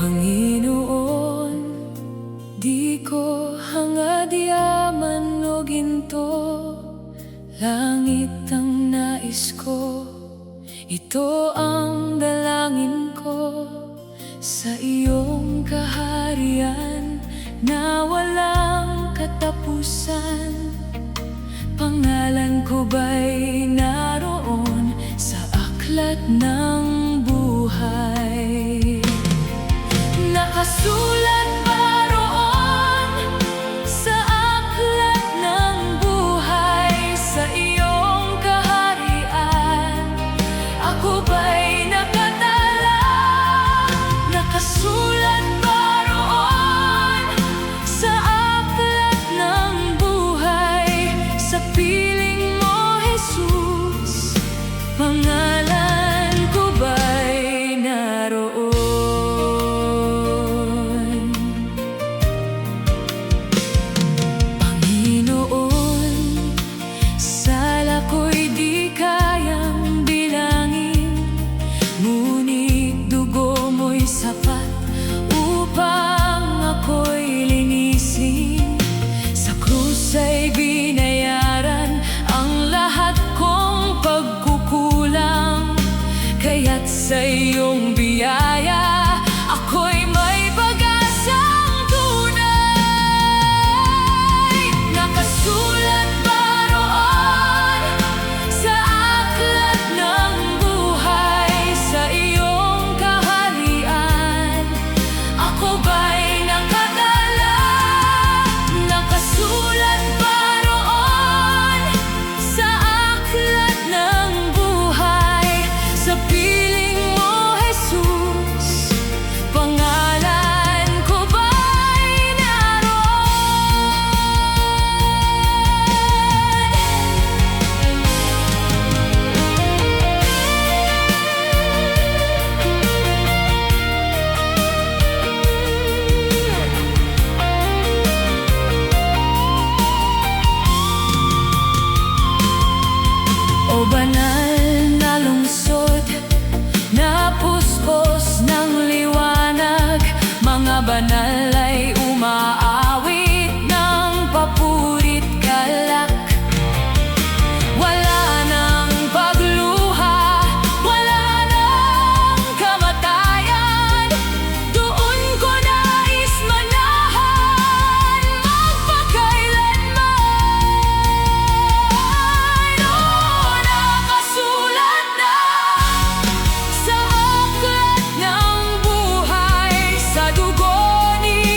Panginoon, di ko hangad yaman o ginto, langit ang nais ko, ito ang dalangin ko. Sa iyong kaharian na walang katapusan, pangalan ko ba'y naroon sa aklat ng buhay? Nakasulat ba roon sa aklat ng buhay? Sa iyong kaharian, ako ba'y nakatala? Nakasulat ba roon sa aklat ng buhay? Sa piling mo, Jesus, pangalan ko ba'y naroon? Panginoon, sala ko'y di kayang bilangin, ngunit dugo mo'y sapat upang ako'y linisin. Sa krus ay binayaran ang lahat kong pagkukulang, kaya't sa iyong biyaya ako'y may pag-asang tunay. Nakasulat ba roon sa aklat ng buhay? Sa iyong kaharian, ako ba'y nakatala? Nakasulat ba roon sa aklat ng buhay? Sa piling mo, Jesus, pangalan ko ba'y naroon? O banal na lungsod, na puspos ng liwanag, mga banal ay umaawit ng papurit galak. Wala nang pagluha, wala nang kamatayan, doon ko nais manahan magpakailanman. O nakasulat na sa aklat ng buhay, sa dugo ni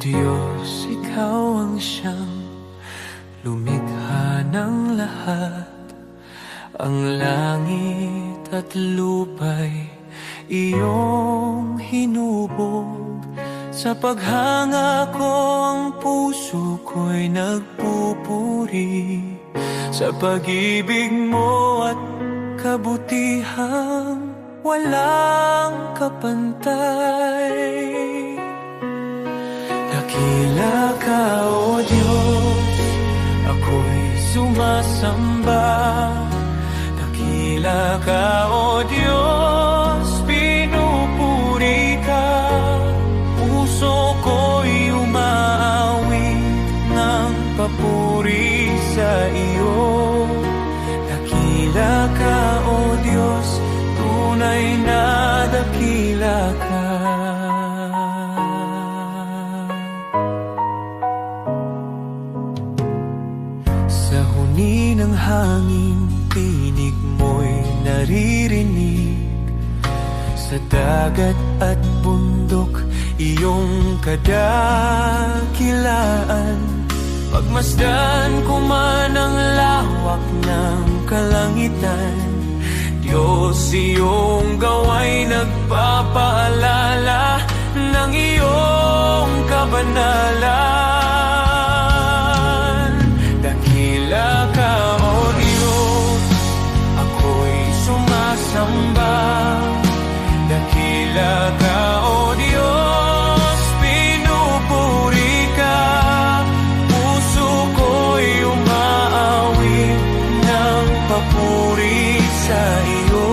Diyos, Ikaw ang siyang lumikha ng lahat. Ang langit at lupa'y iyong hinubog. Sa paghanga ko ang puso ko'y nagpupuri sa pag-ibig mo at kabutihang walang kapantay. Dakila ka, O Diyos, ako'y sumasamba. Dakila ka, O Diyos, pinupuri ka. Puso ko'y umaawit ng papuri sa iyo. Dakila ka, O Diyos, tunay na dakila ka. Sa huni ng hangin, tinig mo'y naririnig. Sa dagat at bundok, iyong kadakilaan. Pagmasdan ko man ang lawak ng kalangitan, Diyos, iyong gawa'y nagpapaalala ng iyong kabanalan. Dakila ka, O Diyos, ako'y sumasamba. Dakila ka, O Diyos, pinupuri ka. Puso ko'y umaawit ng papuri sa iyo.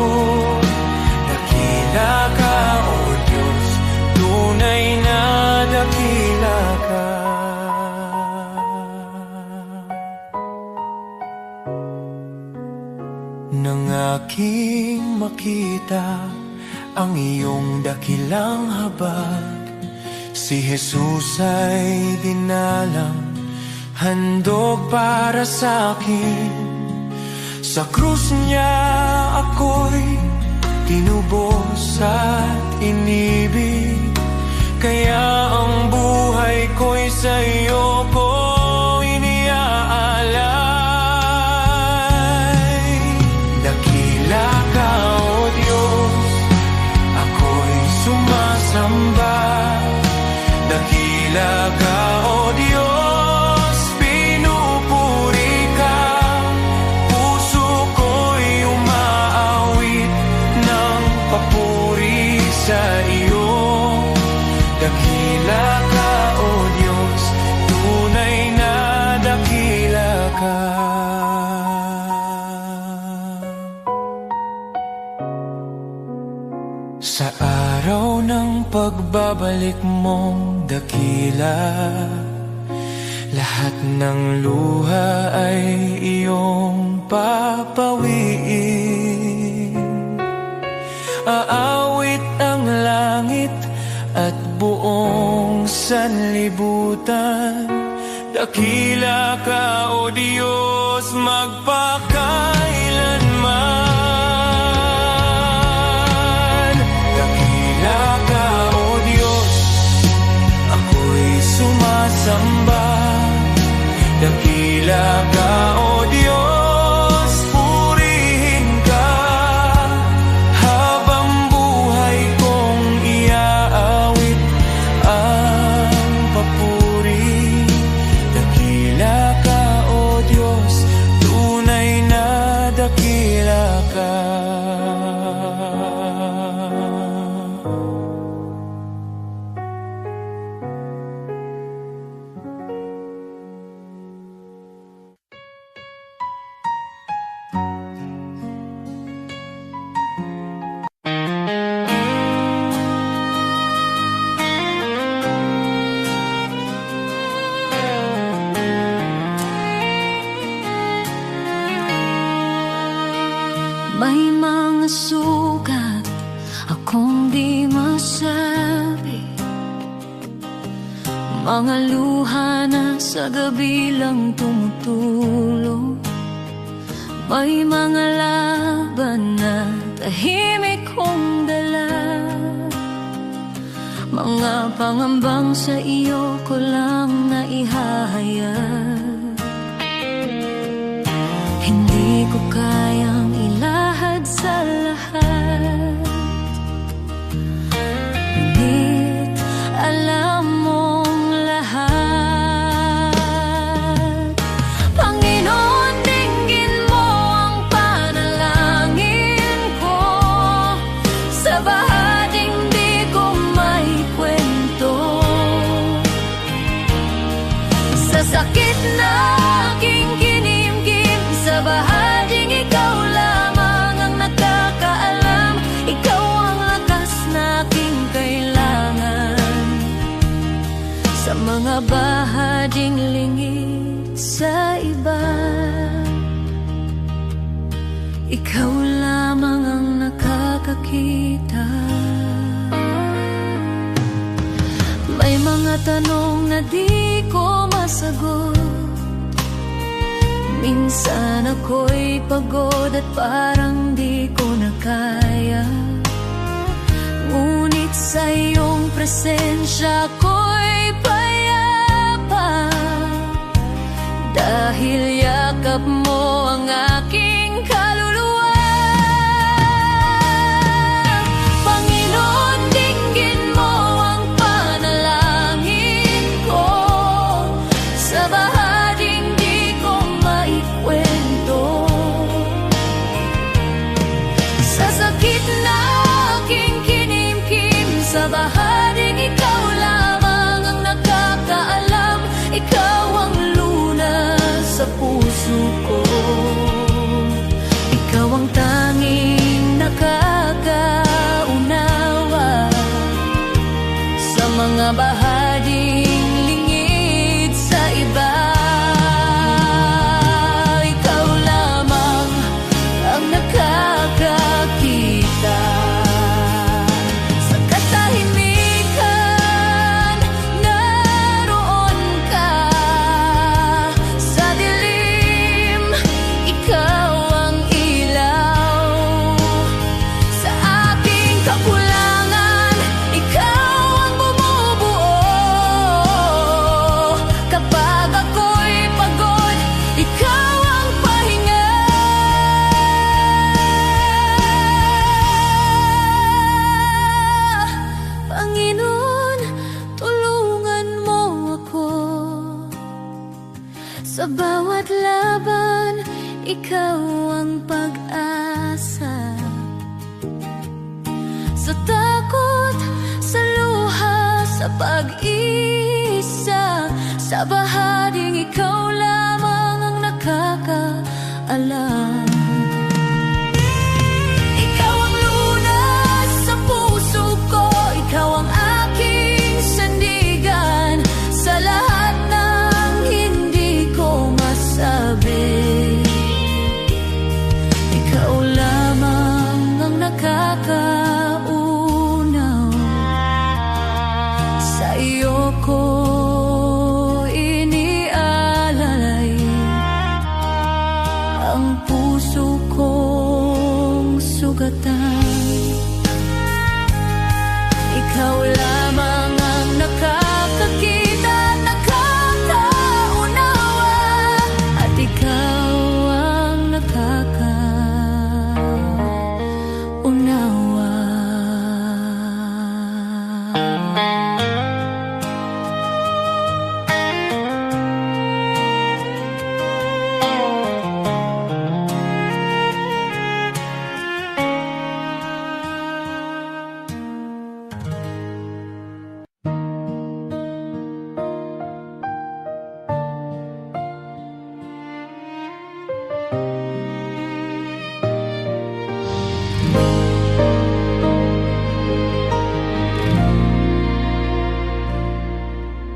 Dakila ka, O Diyos, tunay na dakila ka. Nang aking makita ang iyong dakilang habag, si Jesus ay dinalang, handog para sa akin. Sa krus niya ako'y tinubos at inibig, kaya ang buhay ko'y sa iyo ko iniaalay. Dakila ka, O Diyos, ako'y sumasamba. Dakila ka, O Diyos, pinupuri ka. Puso ko'y umaawit ng papuri sa iyo. Dakila ka, O Diyos, tunay na dakila ka. Sa araw ng pagbabalik mong dakila, lahat ng luha ay iyong papawiin. Aawit ang langit at buong sanlibutan. Dakila ka, O Diyos, magpakailanman. Dakila ka, O Diyos, ako'y sumasamba. Dakila ka, O Diyos, purihin ka. Habang buhay kong iaawit ang papuri. Dakila ka, O Diyos, tunay na dakila ka. May mga sugat akong di masabi, mga luha na sa gabi lang tumutulong. May mga laban na tahimik kong dala, Mga pangambang sa iyo ko lang naihahayag. Hindi ko kayang ilahad sa lahat, ngunit alam mong lahat. Panginoon, dinggin mo ang panalangin ko sa bahaging di ko may kwento, sa sakit na aking kinimkim, sa bahaging ikaw lamang ang nakakaalam. Ikaw ang lakas na aking kailangan, sa mga bahaging lingid sa iba. Ikaw lamang ang nakakakita. May mga tanong na di ko masagot. Minsan ako'y pagod at parang di ko na kaya, ngunit sa iyong presensya ako'y payapa, dahil yakap mo ang aking kaluluwa. Panginoon, dinggin mo ang panalangin ko sa bahaging di ko maikwento, sa sakit na aking kinimkim, sa bahaging ikaw lamang ang nakakaalam. Ikaw ang lunas sa puso ko, ikaw ang tanging nakakaunawa sa mga bahaging lingid sa iba. Ikaw lamang ang nakakakita. Sa katahimikan, naroon ka. Sa dilim, ikaw ang ilaw. Sa aking kakulangan, ikaw ang bumubuo. Kapag ako'y pagod, ikaw ang pahinga. Panginoon, tulungan mo ako. Sa bawat laban, ikaw ang pag-asa. Sa takot, sa luha, sa pag-isa, sa bahaging ikaw lamang ang nakakaalam. Ikaw ang lunas sa puso ko, ikaw ang aking sandigan, sa lahat ng hindi ko masabi. Ikaw lamang ang nakakaunaw, sa iyo ko inialalay ang puso kong sugatan. Ikaw lamang ang nakakakita at nakakaunawa, at ikaw ang nakakaunawa.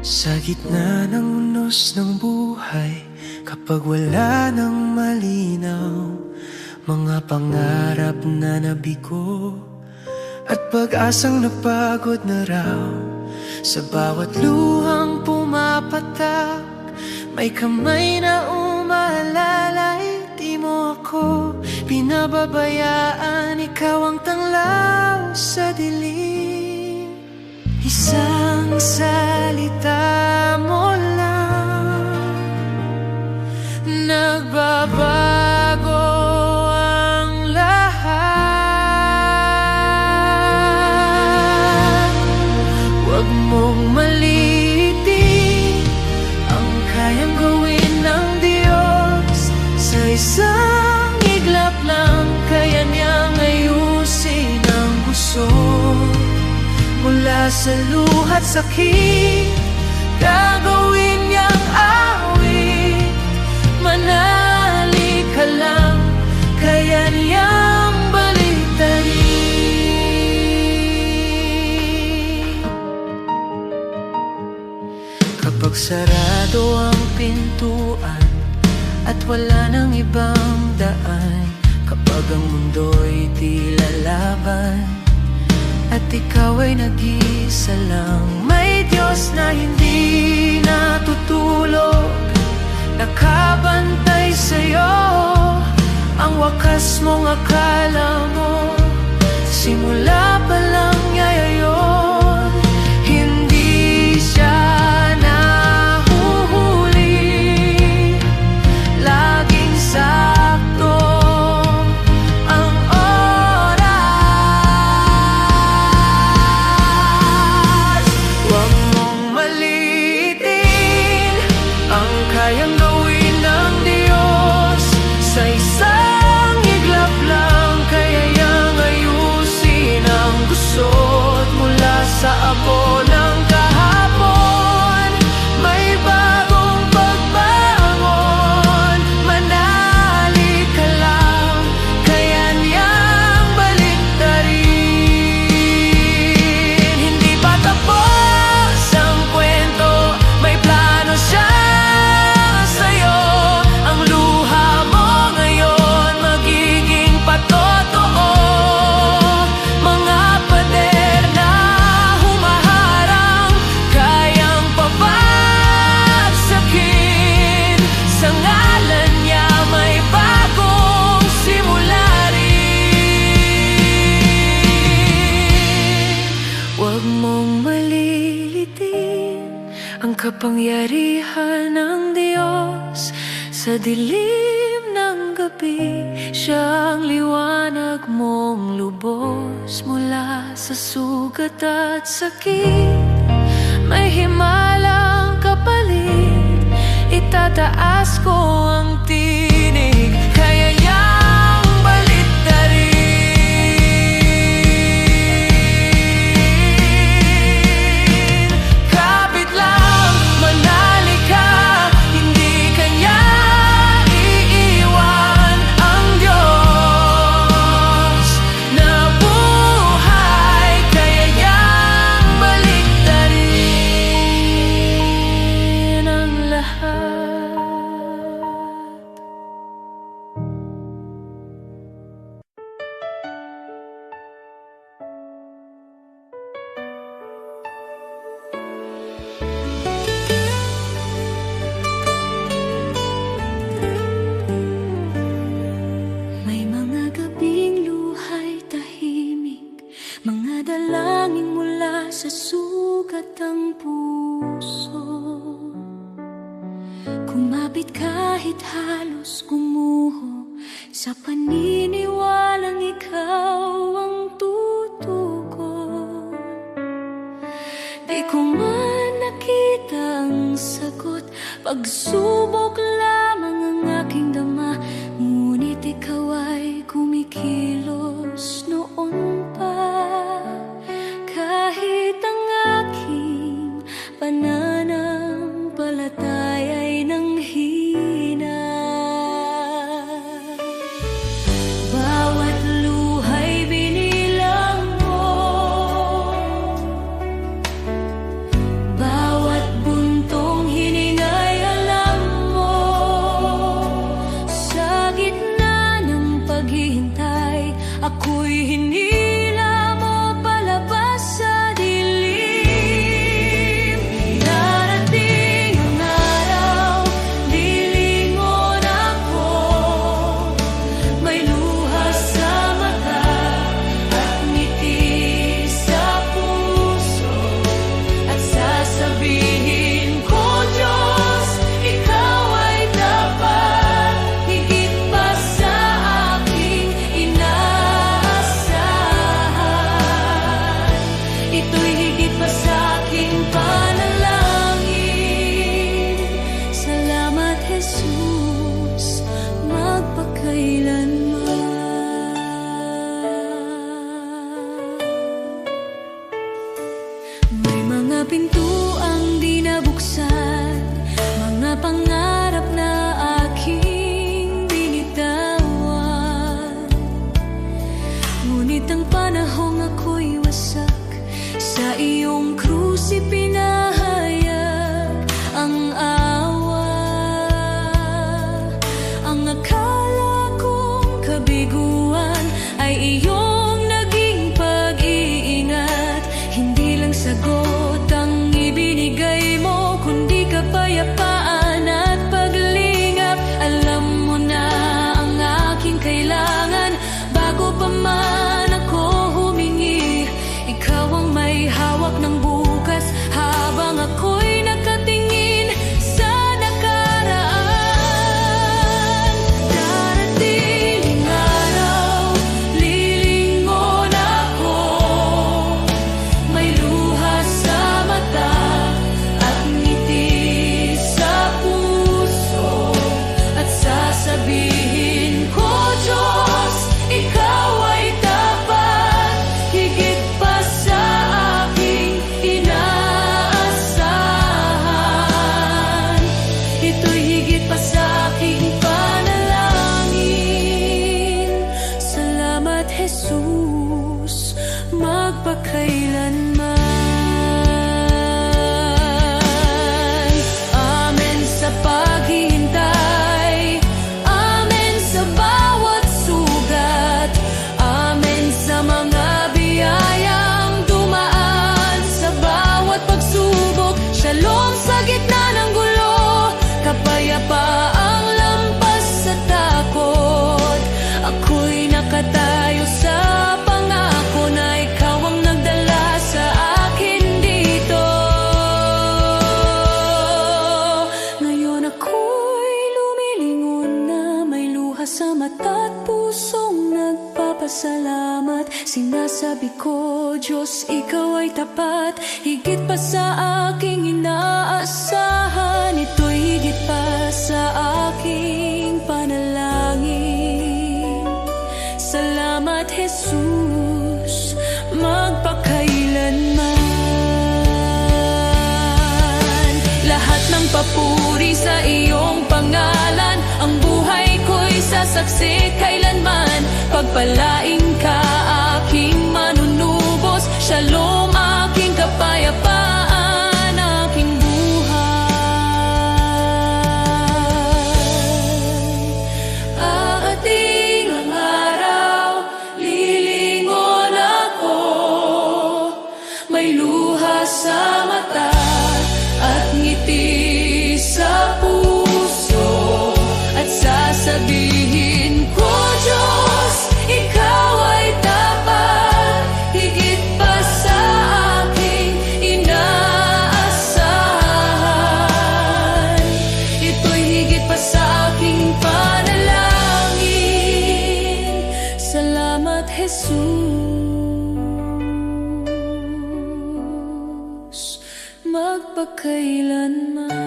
Sa gitna ng unos ng buhay, kapag wala nang malinaw, mga pangarap na nabigo at pag-asang napagod na raw. Sa bawat luhang pumapatak, may kamay na umalalay. Di mo ako pinababayaan, ikaw ang tanglaw sa dilim. Isang salita mo lang, nagbabago ang lahat. Huwag mong maliitin ang kayang gawin ng Diyos. Sa isang iglap lang, kaya niyang ayusin ang gusot. Mula sa luha't sakit, gagawin niyang awit. Manali ka lang, kaya niyang baliktarin. Kapag sarado ang pintuan at wala nang ibang daan, kapag ang mundo'y tila laban at ikaw ay nag-isa lang, may Diyos na hindi natutulog, nakabantay sa'yo. Ang wakas mong akala mo, simula pa lang niya yun. Hindi siya nahuhuli, laging sakto ang oras. Huwag mong maliitin ang kayang gawin ng Diyos. Sa isang iglap lang, kaya niyang ayusin ang gusot. Mula sa abo ng kahapon, may bagong pagbangon. Manali ka lang, kaya niyang baliktarin. Hindi pa tapos ang kwento, may plano siya sa'yo. Ang luha mo ngayon magiging patotoo. Mga pader na humaharang, kayang pabagsakin. Sa ngalan niya may bagong simula rin. Huwag mong malilitin ang kapangyarihan ng Diyos. Sa dilim ng gabi, siya ang liwanag mong lubos. Mula sa sugat at sakit, may himalang kapalit. Itataas ko ang tinig, kaya niyang baliktarin. Kapit lang, manali ka, hindi kanya iiwan. Ang Diyos na buhay, kaya niyang baliktarin ang lahat. May mga gabing luhay tahimik, mga dalangin mula sa sugat ang puso. Kumapit kahit halos gumuho, sa paniniwalang ikaw ang tutugon. Di ko man nakita ang sagot, pagsubok lamang ang aking dama. Ngunit ikaw ay kumikilos noon pa. Kahit ang aking pananampalataya ay nanghina. Bawat luha'y binilang mo, bawat buntong hininga'y alam mo. sa mata at pusong nagpapasalamat. Sinasabi ko, Diyos, Ikaw ay tapat, higit pa sa aking inaasahan. Ito'y higit pa sa aking panalangin. Salamat, Jesus, magpakailanman. Lahat ng papuri sa iyong pangalan, ang buhay ko'y sasaksi kailanman. Pagpalain ka, aking manunubos, Shalom, aking kapayapaan, aking buhay. Aating ang araw, lilingon ako, may luha sa mata at ngiti sa puso, at sasabihin ko, Diyos, Ikaw ay tapat, higit pa sa aking inaasahan. Ito'y higit pa sa aking panalangin. Salamat, Jesus, magpakailanman.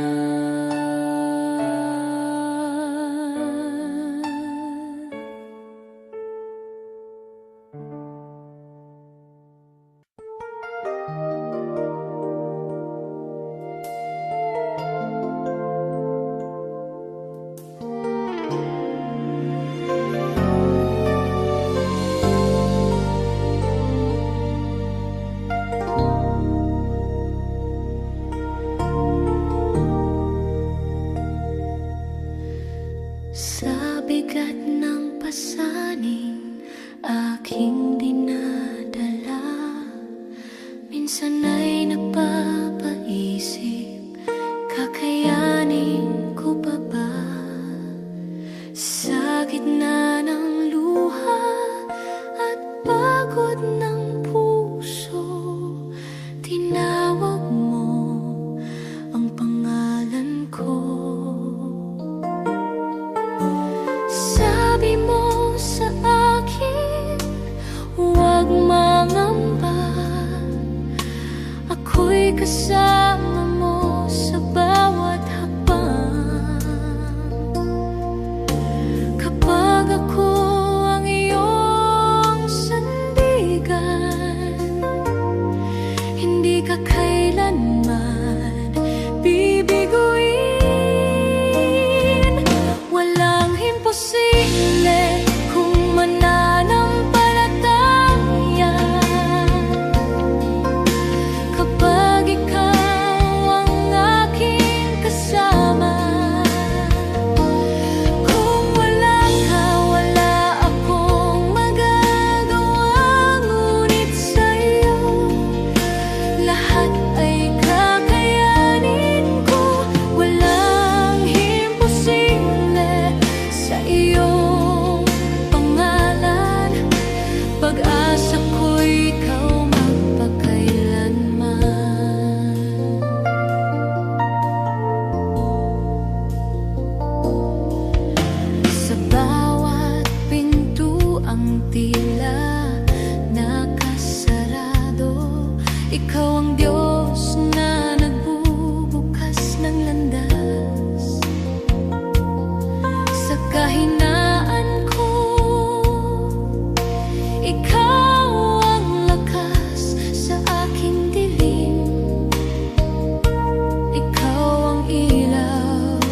Sa bigat ng pasaning aking dinadala, minsan ay napapaisip, kakayanin ko pa ba? Sa gitna ng luha at pagod ng puso, tinawag mo ang pangalan ko. Sabi mo sa akin, huwag mangamba, ako'y kasama mo sa bawat hakbang. Kapag ako ang iyong sandigan, hindi ka kailanman bibiguin. Walang imposible kung mananampalataya. Kapag ikaw ang aking kasama, kung wala ka, wala akong magagawa. Ngunit sa'yo, lahat ay kakayanin ko. Walang imposible sa iyong pangalan. Pag-asa ko'y ikaw magpakailanman. Sa bawat pintuang tila nakasarado, ikaw ang Diyos na nagbubukas ng landas. Sa kahinaan ko, ikaw ang lakas sa aking dilim. Ikaw ang ilaw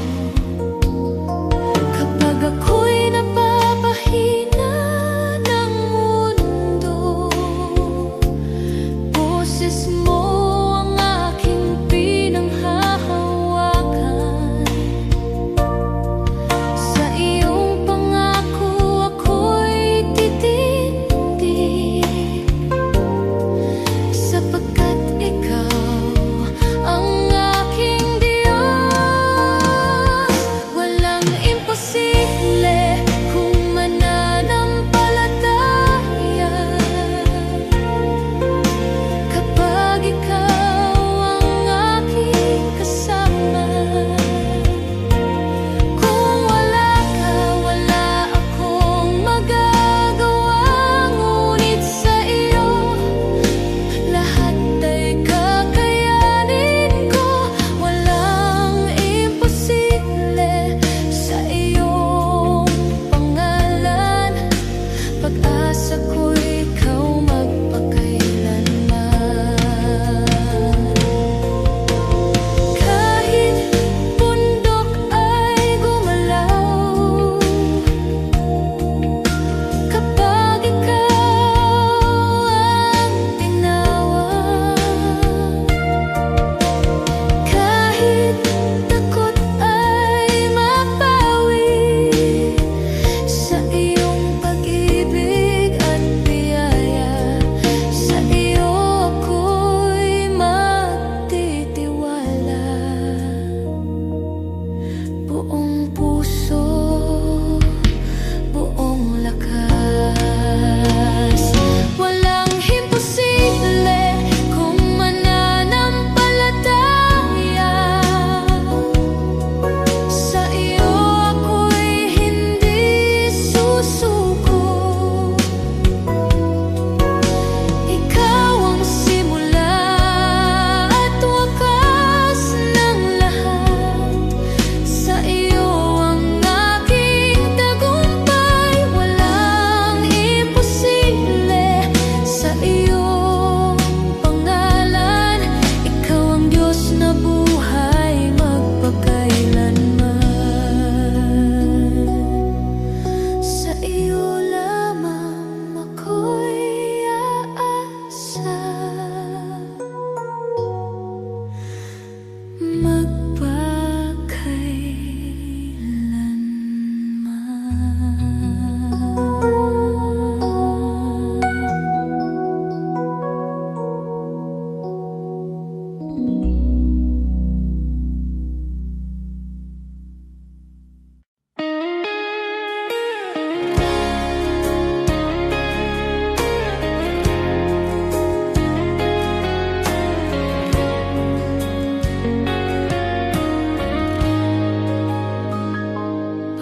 kapag ako'y napapahina ng mundo. Boses mo ang aking pinanghahawakan. Sa iyong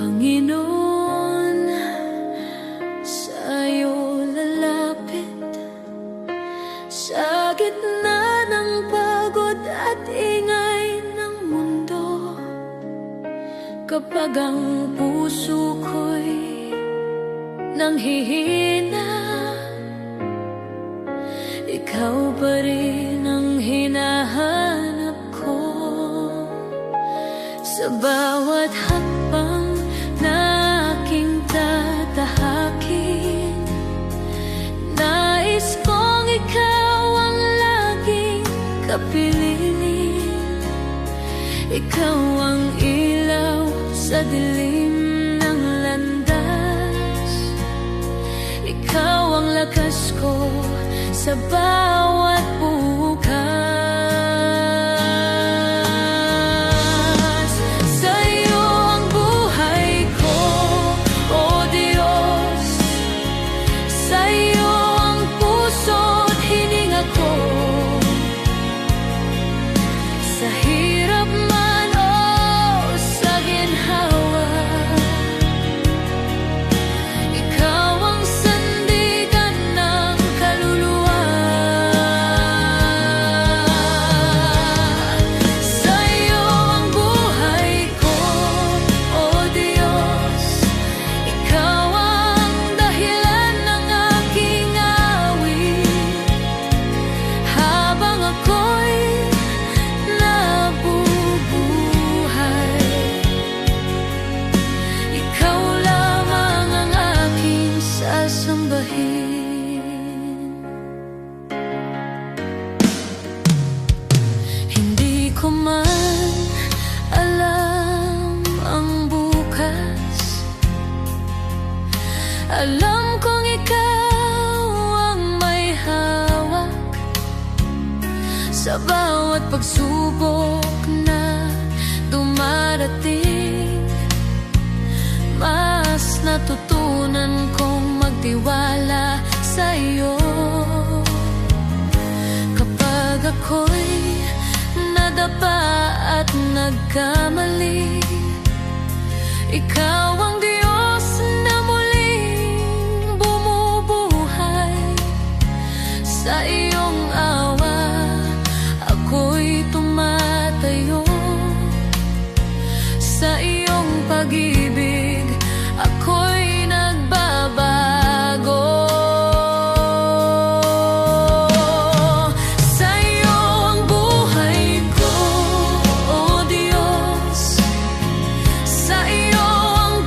Panginoon, sa'yo lalapit sa gitna ng pagod at ingay ng mundo. Kapag ang puso ko'y nanghihina, ikaw pa rin ang hinahanap ko. Sa bawat hakbang na aking tatahakin, nais kong ikaw ang laging kapiling. Ikaw ang ilaw sa dilim ng landas, ikaw ang lakas ko sa bawat bukas. Sa'yo ang buhay ko, O Diyos. Sa'yo ang puso't hininga ko. Sa hirap man o sa ginhawa, ikaw ang sandigan ng kaluluwa. Sa'yo ang buhay ko, O Diyos. Ikaw ang dahilan ng aking awit. Habang ako'y nabubuhay, ikaw lamang ang aking sasambahin. Hindi ko man alam ang bukas, alam kong ikaw ang may hawak sa bawat pagsubok na dumarating. Mas natutunan kong magtiwala sa iyo. Kapag ako'y nadapa at nagkamali, ikaw ang Diyos na muling bumubuhay. Sa iyong awa ako'y tumatayo, sa iyong pag-ibig ako'y nagbabago. Sa'yo ang buhay ko, O Diyos. Sa iyo ang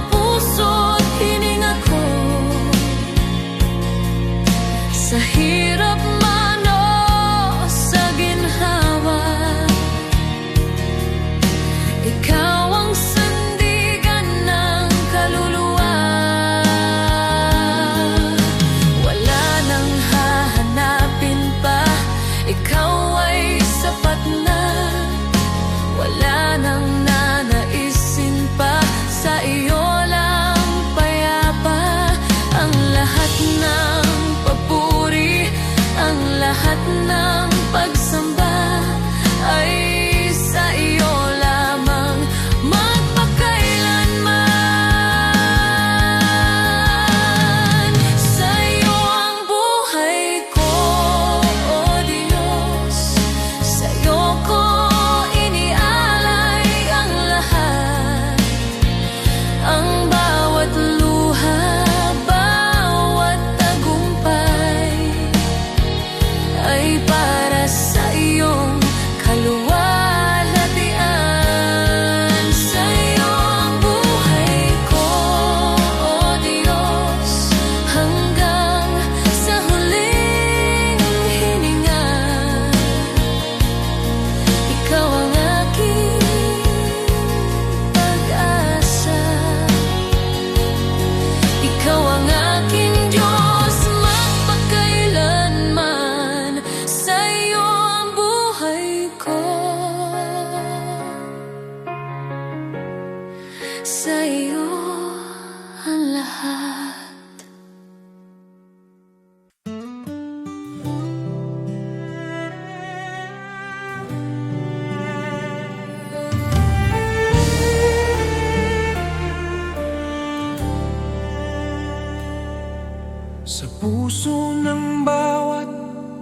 Sa puso ng bawat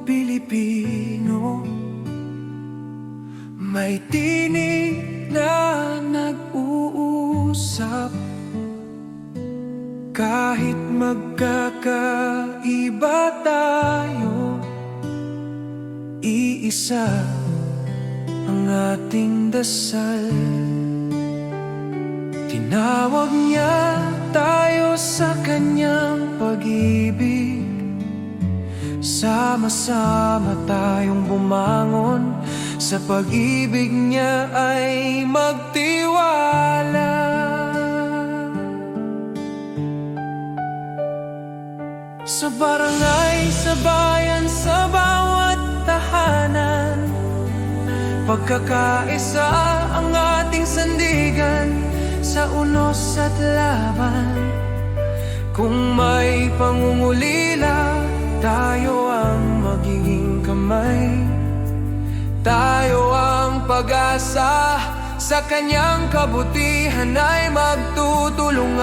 Pilipino, may tinig na nag-uusap. Kahit magkakaiba tayo, iisa ang ating dasal. Tinawag niya tayo sa kanyang pag-ibig. Sama-sama tayong bumangon, sa pag-ibig niya ay magtiwala. Sa barangay, sa bayan, sa bawat tahanan, pagkakaisa ang ating sandigan. Sa unos at laban, kung may pangungulila, tayo ang magiging kamay. Tayo ang pag-asa, sa kanyang kabutihan ay magtutulungan.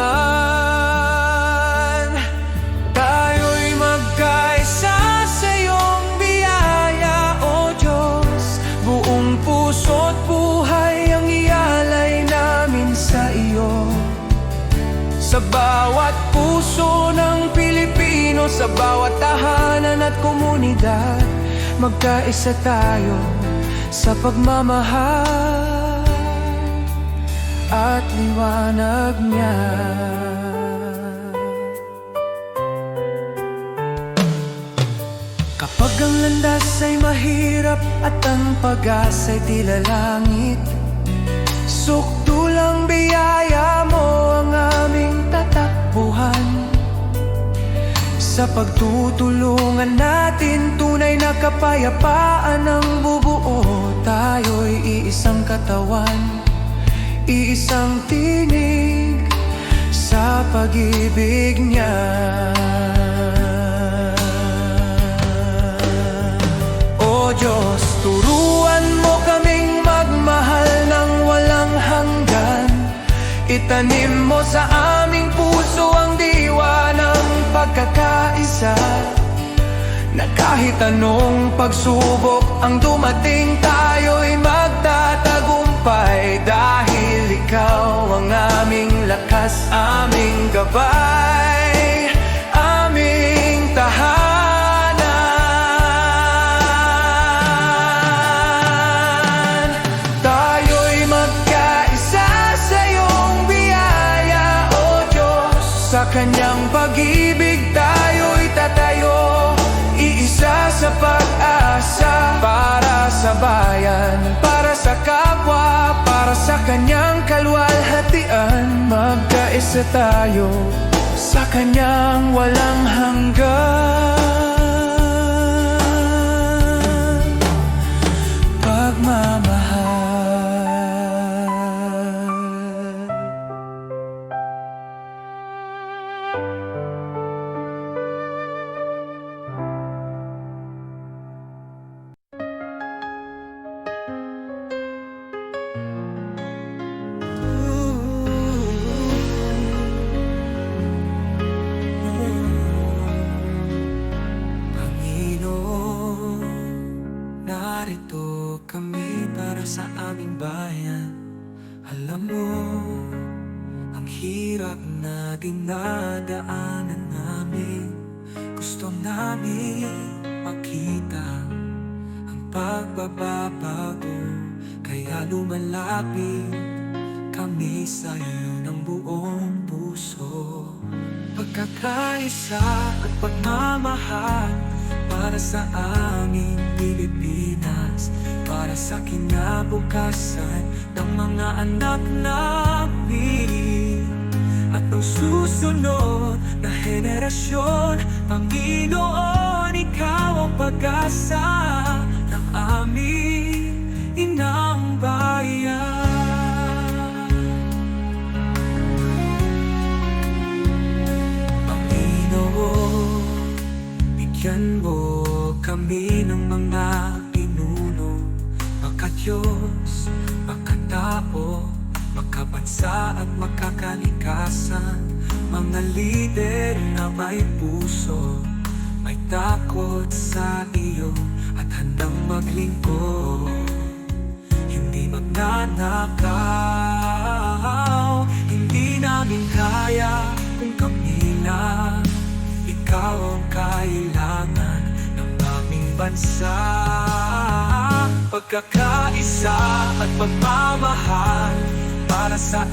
Tayo'y magkaisa sa iyong biyaya, O Diyos. Buong puso't buhay ang ialay namin sa iyo. Sa bawat puso ng Pilipino, sa bawat tahanan at komunidad, magkaisa tayo sa pagmamahal at liwanag niya. Kapag ang landas ay mahirap at ang pag-asa'y tila langit, sukdulang biyaya mo ang aming tatakbuhan. Sa pagtutulungan natin, tunay na kapayapaan ang bubuo. Tayo'y iisang katawan, iisang tinig sa pag-ibig niya. O Diyos, turuan mo kaming magmahal ng walang hanggan. Itanim mo sa aming puso ang diwa ng pagkakaisa, na kahit anong pagsubok ang dumating, tayo'y magtatagumpay. Dahil ikaw ang aming lakas, aming gabay, aming tahanan. Tayo'y magkaisa sa iyong biyaya, O Diyos. Sa kanyang pag-ibig tayo'y tatayo, iisa sa pag-asa. Para sa bayan, para sa kapwa, para sa kanyang kaluwalhatian, magkaisa tayo sa kanyang walang hanggan pagmamahal. Narito kami para sa aming bayan. Alam mo, ang hirap na dinadaanan namin. Gusto namin makita ang pagbabago, kaya lumalapit kami sa iyo ng buong puso. Pagkakaisa at pagmamahal para sa aming Pilipinas, para sa kinabukasan ng mga anak namin at ang susunod na henerasyon. Panginoon, ikaw ang pag-asa ng aming inang bayan. Panginoon, bigyan mo kami ng mga pinuno, makadiyos, makatao, makabansa at makakalikasan. Mga lider na may puso, may takot sa iyo at handang maglingkod. Hindi magnanakaw, hindi namin kaya kung kami lang. Ikaw ang kailangan ng aming bansa. Pagkakaisa at pagmamahal para sa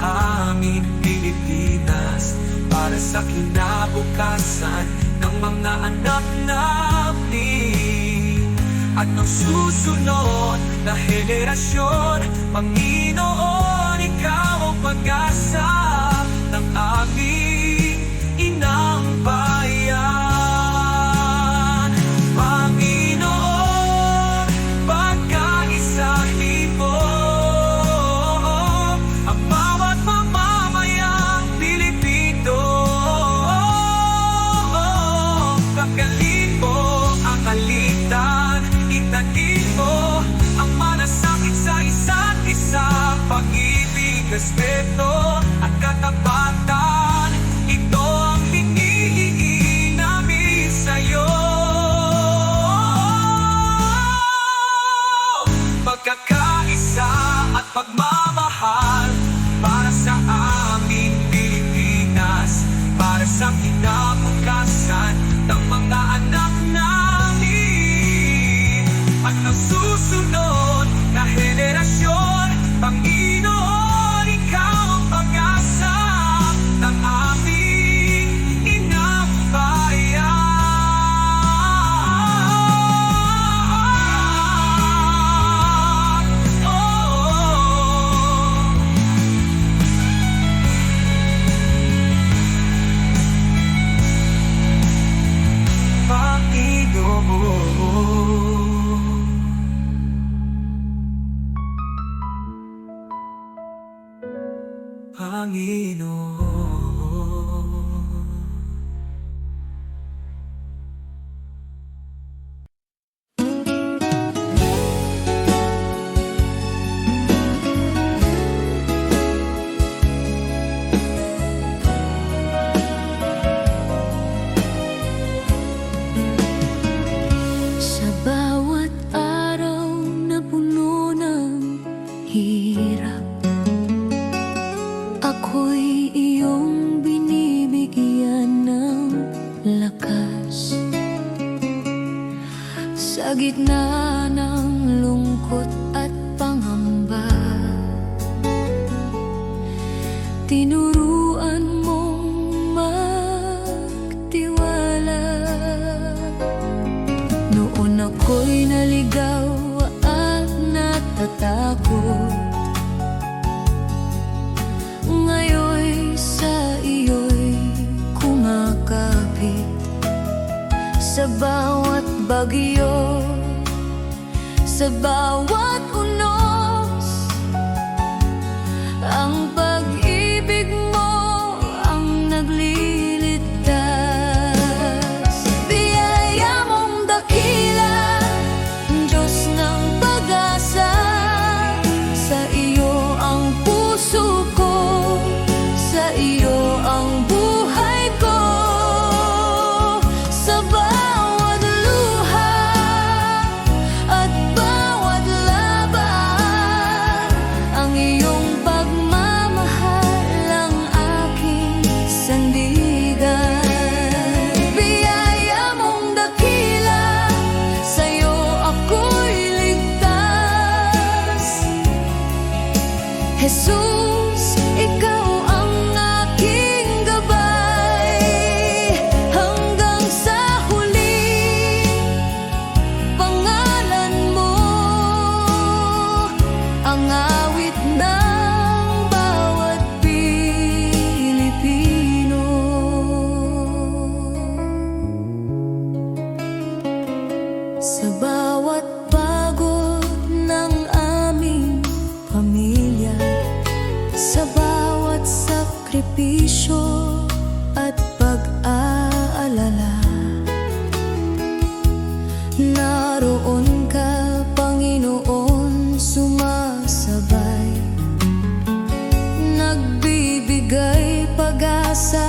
amin Pilipinas, para sa kinabukasan ng mga anak namin at ng susunod na henerasyon. Panginoon, ikaw ang pag-asa ng aming inang bayan. Panginoon, pagkaisa-himo ang bawat mamamayang Pilipino. Pagkalin mo ang alitan, itanin mo ang malasakit sa isa't isa. Pag-ibig, respeto at katapatan, ito ang hinihingi namin sa'yo. Pagkakaisa at pagmamahal para sa aming Pilipinas, para sa kinabukasan ng mga anak namin at ng susunod na henerasyon. Panginoon, ikaw ang pag-asa ng aming inang bayan. Panginoon. Sa bawat araw na puno ng hirap, ako'y iyong binibigyan ng lakas. Sa gitna ng lungkot at pangamba, tinuruan mong magtiwala. Noon ako'y naligaw at natatakot, ngayon sa iyo'y kumakapit. Sa bawat bagyo, sa bawat unos, ang pag-ibig mo ang nagliligtas. Biyaya mong dakila, Diyos ng pag-asa, sa iyo ang puso ko, sa iyo ang buhay ko. Sa bawat luha at bawat laban, ang iyong pagmamahal ang aking sandigan. Biyaya mong dakila, sa'yo ako'y ligtas. Jesus, ikaw ang aking gabay, hanggang sa huli. Pangalan mo ang awit ng bawat Pilipino. Sa bawat pagod ng aming pamilya, sa bawat sakripisyo at pag-aalala, naroon ka, Panginoon, sumasabay, nagbibigay pag-asa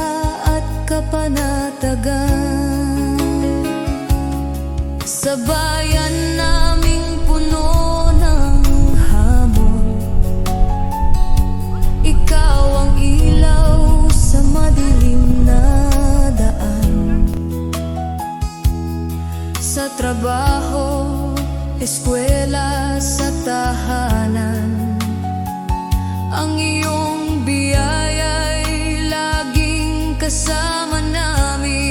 Sa bayan naming puno ng hamon, ikaw ang ilaw sa madilim na daan. Sa trabaho, eskwela, sa tahanan, ang iyong biyaya'y laging kasama namin.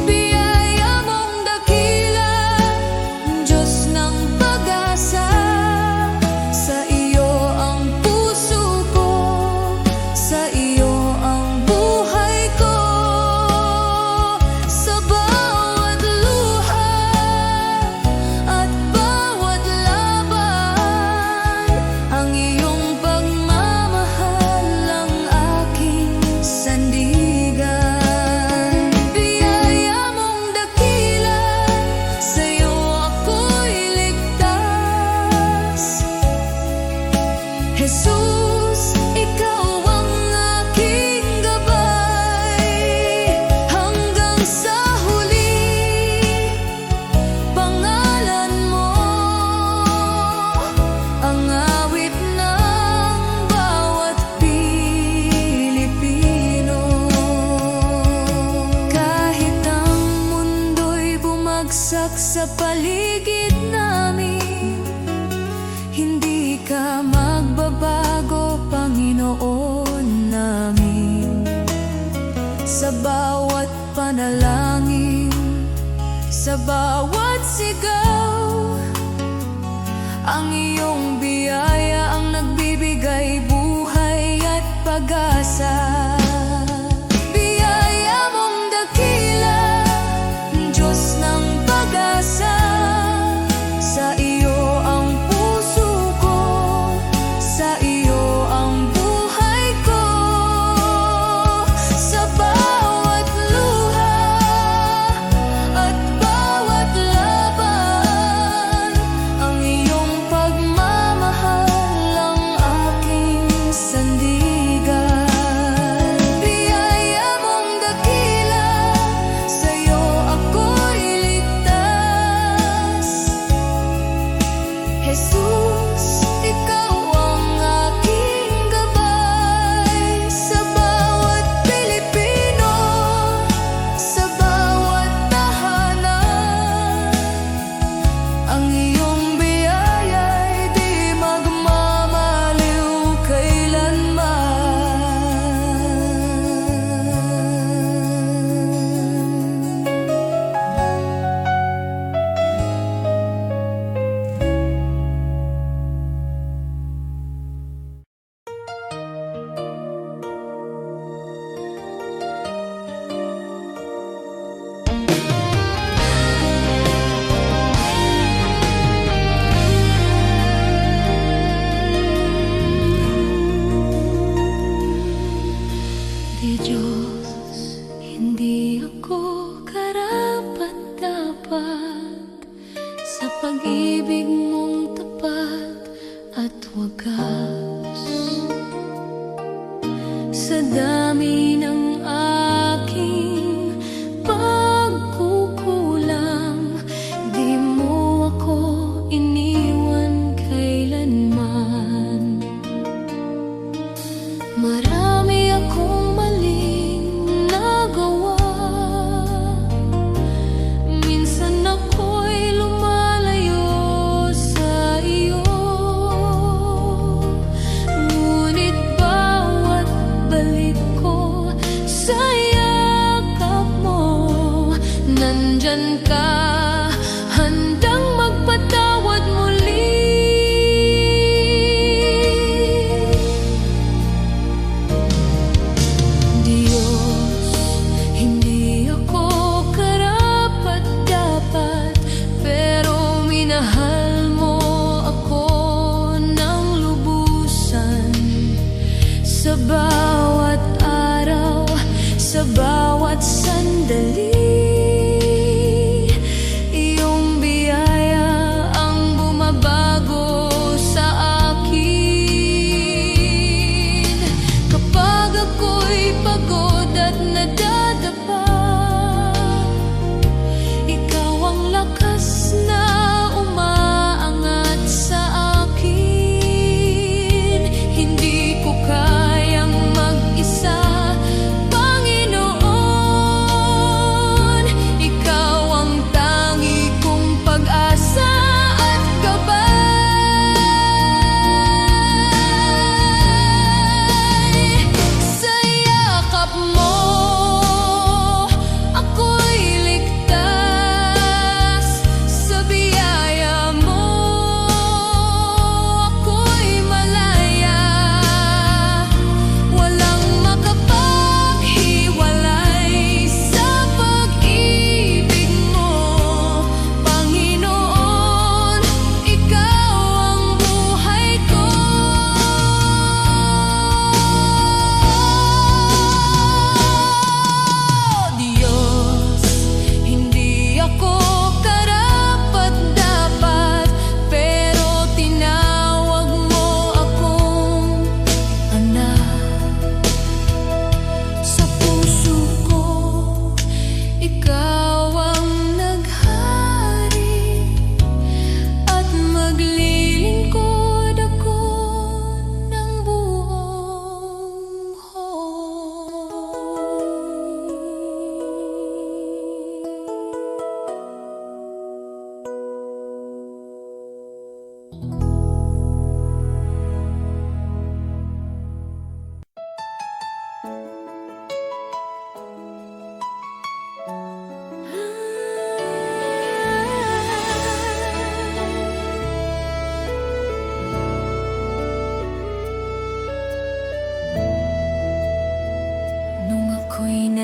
Biyaya mong dakila, Diyos ng pag-asa. Sa iyo ang puso ko, sa iyo ang buhay ko. Sa bawat luha at bawat laban, ang iyong pagmamahal ang aking sandigan. Biyaya mong dakila, sa'yo ako'y ligtas. Jesus, ikaw ang aking gabay. Hanggang sa huli, pangalan mo ang awit ng bawat Pilipino. Kahit ang mundo'y bumagsak sa paligid namin, hindi ka magbabago, Panginoon namin. Sa bawat panalangin, sa bawat sigaw, ang iyong biyaya ang nagbibigay buhay at pag-asa. Biyaya mong dakila, Diyos ng pag-asa. Sa iyo ang puso ko, sa iyo ang buhay ko. Sa bawat luha at bawat laban, ang iyong pagmamahal ang aking sandigan. Biyaya mong dakila, sa'yo ako'y ligtas. Jesus, ikaw ang aking gabay. Sa bawat Pilipino, sa bawat tahanan, ang iyong biyaya'y di magmamaliw kailanman. Di Diyos, hindi ako karapat-dapat sa pag-ibig mong tapat at wagas. Sa dami ng aking pagkukulang, di mo ako iniwan kailanman. Marami akong maling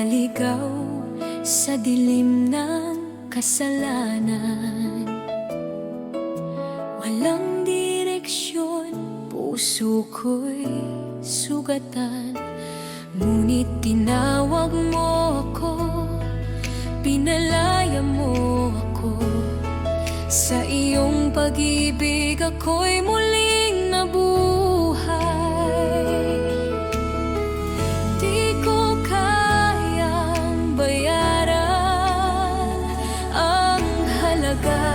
naligaw sa dilim ng kasalanan. Walang direksyon, puso ko'y sugatan. Ngunit tinawag mo ako, pinalaya mo ako. Sa iyong pag-ibig ako'y muling nabuhay. Di ko kayang bayaran ang halaga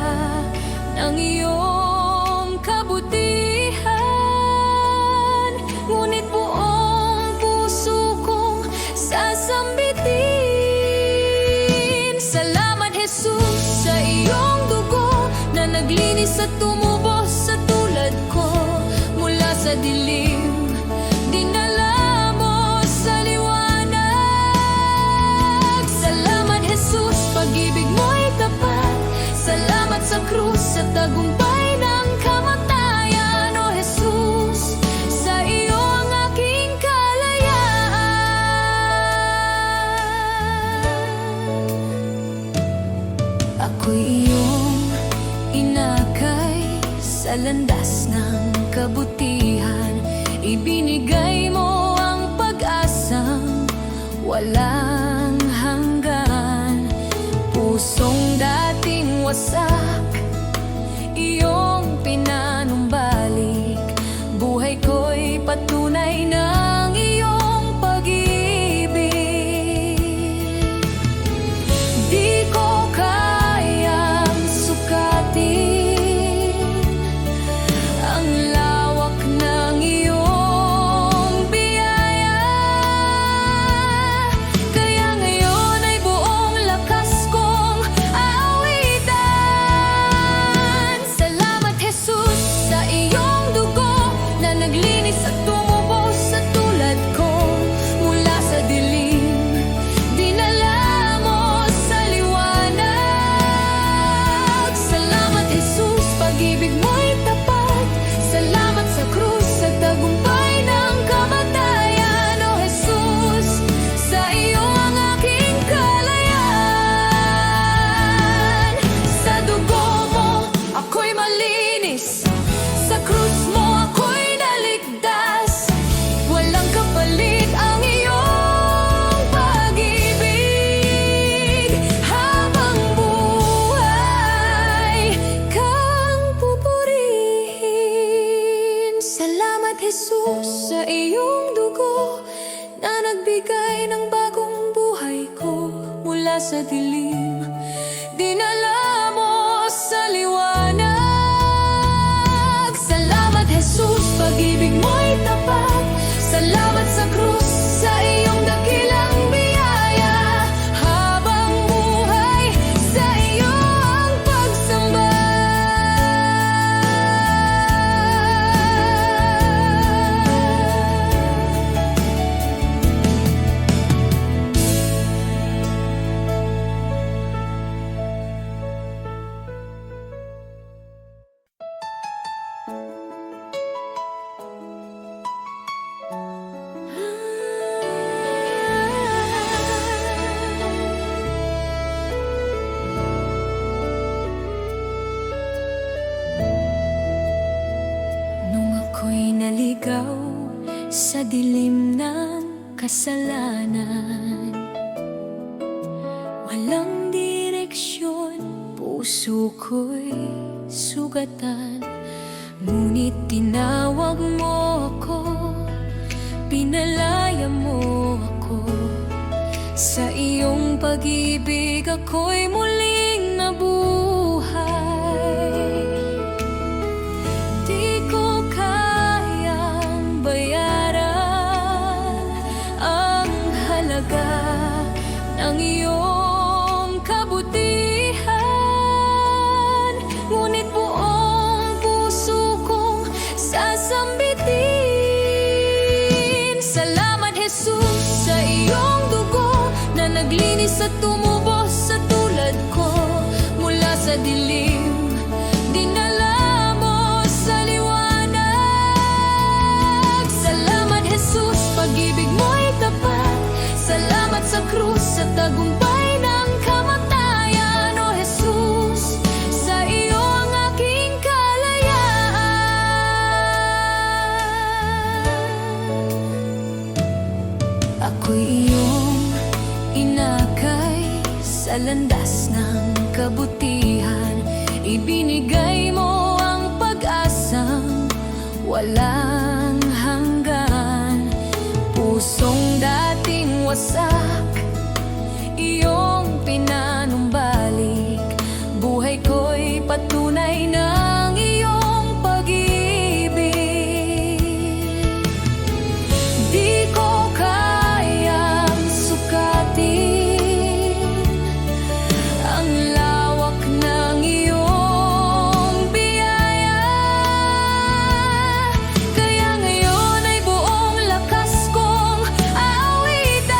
ng iyong kabutihan. Ngunit buong puso kong sasambitin. Salamat, Jesus, sa iyong dugo na naglinis at tumubos sa tulad ko. Mula sa dilim, dinala mo sa liwanag. Salamat, Jesus, pag-ibig mo'y tapat. Salamat sa krus, sa tagumpay ng kamatayan. O Jesus, sa iyo ang aking kalayaan. Ako'y iyong inakay sa landas ng kabutihan. Ibinigay mo ang pag-asang walang hanggan. Pusong dating wasak, iyong pinanumbalik. Buhay ko'y patunay ng iyong pag-ibig. Di ko kayang sukatin ang lawak ng iyong biyaya. Kaya ngayon ay buong lakas kong aawitan. Salamat, Jesus, sa iyong dugo na naglinis at tumubos sa tulad ko. Mula sa dilim, dinala mo sa liwanag. Salamat, Jesus, pag-ibig mo'y tapat. Salamat sa krus, sa tagumpay ng kamatayan. O Jesus, sa iyo ang aking kalayaan. Sa dugo mo ako'y malinis, sa krus mo ako'y naligtas. Walang kapalit ang iyong pag-ibig. Habang buhay kang pupurihin. Salamat, Jesus, sa iyong dugo na nagbigay ng bagong buhay ko. Mula sa dilim, dinala mo sa liwanag. Salamat, Jesus, pag-ibig mo'y tapat. Salamat sa krus, sa iyong dakilang biyaya. Habang buhay, sa iyo ang pagsamba. Nung ako'y naligaw sa dilim ng kasalanan, walang direksyon, puso ko'y sugatan. Ngunit tinawag mo ako, pinalaya mo ako. Sa iyong pag-ibig ako'y muling nabuhay. Di ko kayang bayaran ang halaga ng iyong kabutihan. Ngunit buong puso kong sasambitin. Salamat, Jesus, sa iyong dugo na naglinis at tumubos sa tulad ko. Mula sa dilim, dinala mo sa liwanag. Salamat, Jesus, pag-ibig mo'y tapat. Salamat sa krus, sa tagumpay ng kamatayan. O Jesus, sa iyo ang aking kalayaan. Ako'y iyong inakay sa landas ng kabutihan. Ibinigay mo ang pag-asang walang hanggan. Pusong dating wasak, iyong pinanumbalik. Buhay ko'y patunay ng iyong pag-ibig. Di ko kayang sukatin ang lawak ng iyong biyaya. Kaya ngayon ay buong lakas kong aawitan.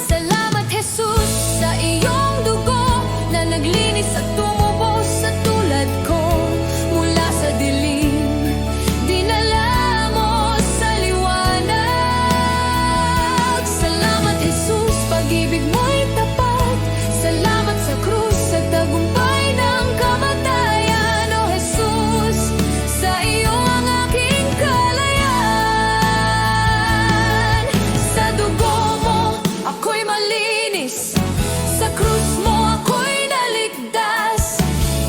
Salamat Jesus sa iyong dugo na naglinis at tumubos sa tulad ko. Mula sa dilim, dinala mo sa liwanag. Salamat Jesus, pag-ibig mo'y tapat. Salamat sa krus, sa tagumpay ng kamatayan. O Jesus, sa iyo ang aking kalayaan. Sa dugo mo, ako'y malinis. Sa krus mo, ako'y naligtas.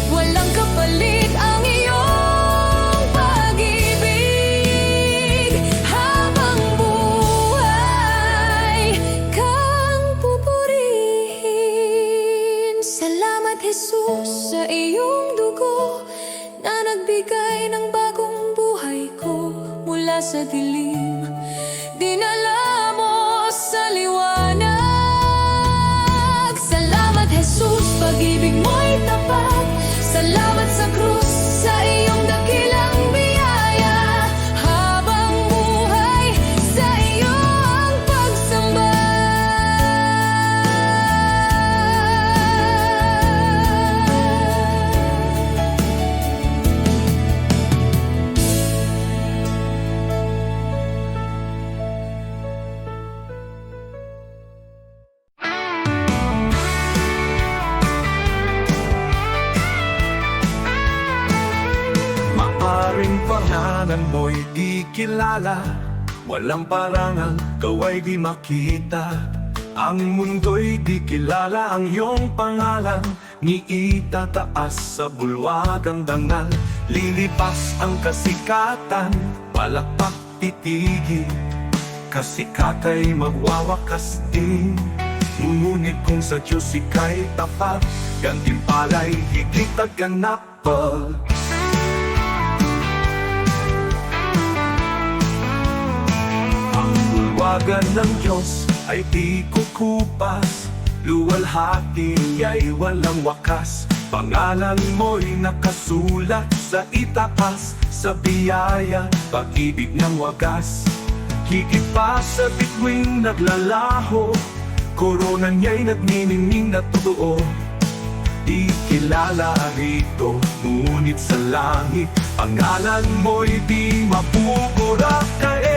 Walang kapalit ang iyong pag-ibig. Habang buhay kang pupurihin. Salamat Jesus sa iyong dugo na nagbigay ng bagong buhay ko. Mula sa dilim, dinala mo sa liwanag. Salamat Jesus, pag-ibig mo'y tapat. Salamat sa krus, sa iyong dakilang biyaya. Habang buhay, sa iyo ang pagsamba. Maaring pangalan mo'y di kilala, walang parangal, kaway di makita. Ang mundo'y di kilala ang iyong pangalan. Ni itataas sa bulwagang dangal. Lilipas ang kasikatan, palakpak titigil. Kasikatay magwawakas din. Ngunit kung sa Diyos ika'y tapat, gantimpala'y higit at ganapal. Ang bulwagan ng Diyos ay di kukupas, luwalhati ay walang wakas. Pangalan mo'y nakasulat sa itaas, sa biyaya, pag-ibig ng wagas. Higit pa sa bituing naglalaho, korona niya'y nagniningning na totoo. Di kilala rito, ngunit sa langit, pangalan mo'y di mapupura. Kaya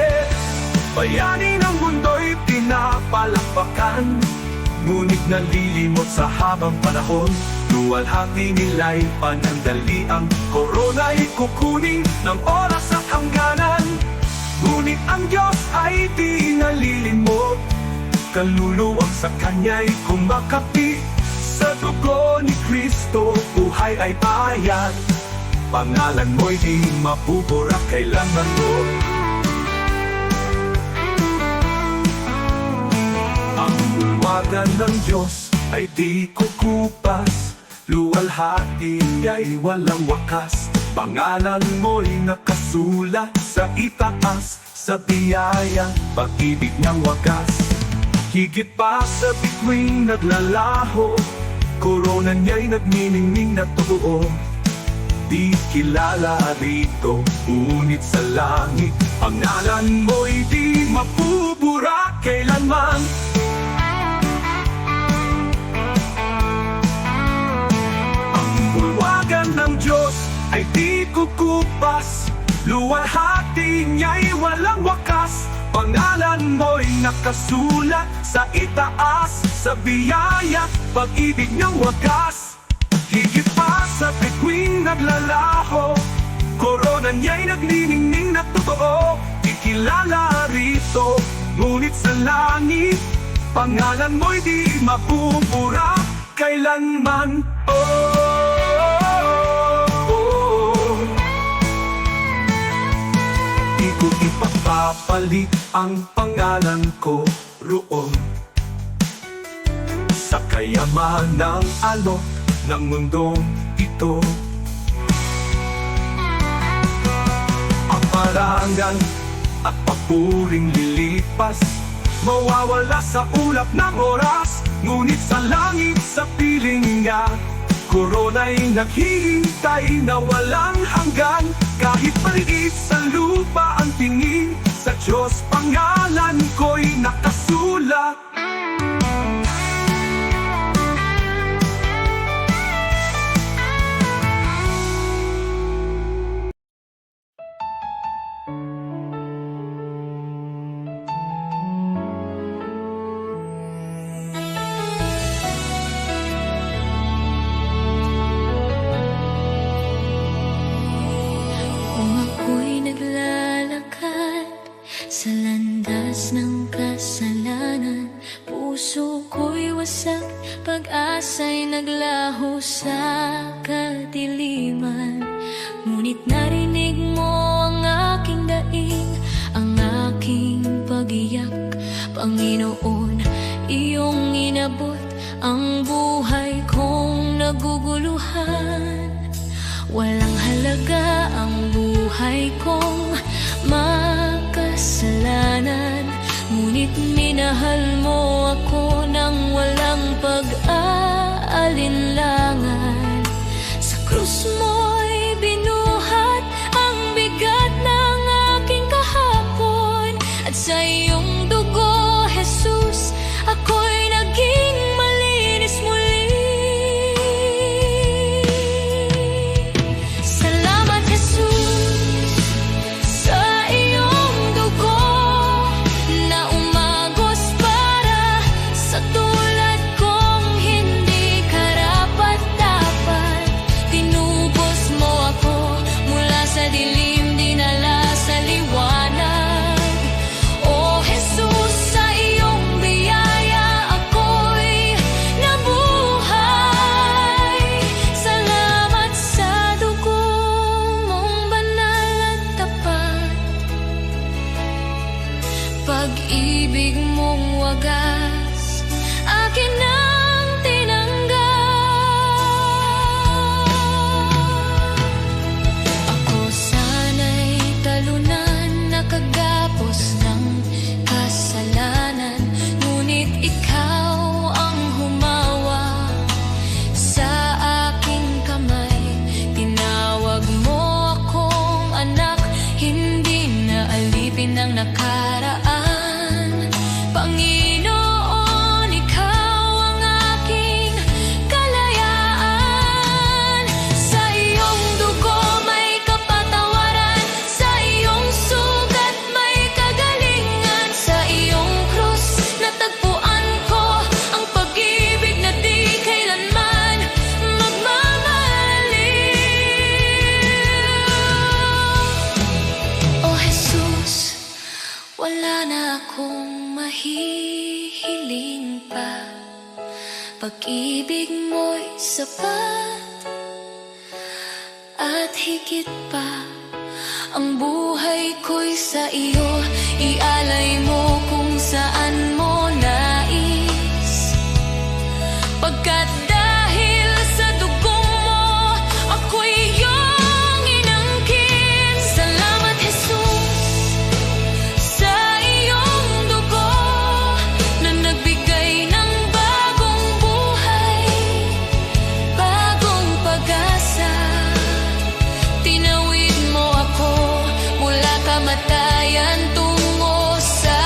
bayani ng mundo'y pinapalakpakan, ngunit nalilimot sa habang panahon. Luwalhati nila'y panandali, ang korona'y kukunin ng oras at hangganan. Ngunit ang Diyos ay di nalilimot, kaluluwang sa Kanya'y kumakapi. Sa dugo ni Kristo, buhay ay bayan. Pangalan mo'y di mapupura kailanman mo. Ang bulwagan ng Diyos ay di kukupas, luwalhati ay walang wakas. Pangalan mo'y nakasulat sa itaas, sa biyaya, pag-ibig ng wagas. Higit pa sa bituing naglalaho, korona niya'y nagniningning na totoo. Di kilala rito, ngunit sa langit, pangalan mo'y di mapupura kailanman. Ang bulwagan ng Diyos ay di kukupas, luwalhati niya'y walang wakas. pangalan mo'y nakasulat sa itaas, sa biyaya, pag-ibig ng wagas. Higit pa sa bituin naglalaho, korona niya'y nagniningning na totoo. Ikilala rito, ngunit sa langit, pangalan mo'y di mapupura kailanman. Di ko ipapapalit ang pangalan ko roon sa kayaman ng alok ng mundong ito. Ang parangal at papuring lilipas, mawawala sa ulap ng oras. Ngunit sa langit, sa piling niya, korona'y naghihintay na walang hanggan. Kahit maliit sa lupa ang tingin, sa Diyos pangalan ko'y nakasulat. Kung ako'y naglalakad sa landas ng kasalanan, puso ko'y wasak, pag-asa'y naglaho sa kadiliman. Ngunit narinig mo ang aking daing, ang aking pag-iyak. Panginoon, iyong inabot ang buhay kong naguguluhan. Walang halaga ang buhay kong makasalanan, ngunit minahal mo ako ng walang pag-aalinlangan. Sa krus mo'y binuhat ang bigat ng aking kahapon, at sa iyong dugo, Jesus, ako'y naging malinis muli. Pag-ibig mong wagas, akin ang tinanggap. Ako sana'y talunan, nakagapos ng kasalanan, ngunit ikaw ang humawa sa aking kamay. Tinawag mo akong anak, hindi na alipin ng nakaraan. Panginoon, ikaw ang aking kalayaan. Sa iyong dugo may kapatawaran, sa iyong sugat may kagalingan. Sa iyong krus natagpuan ko ang pag-ibig na di kailanman magmamaliw. O Jesus, wala na akong mahihiling pa, pag-ibig mo'y sapat at higit pa. Ang buhay ko'y sa iyo, ialay mo kung saan mo nais. Pagkat dahil sa dugong mo, ako'y iyong inangkin. Salamat, Jesus, sa iyong dugo na nagbigay ng bagong buhay, bagong pag-asa. Tinawid mo ako mula kamatayan tungo sa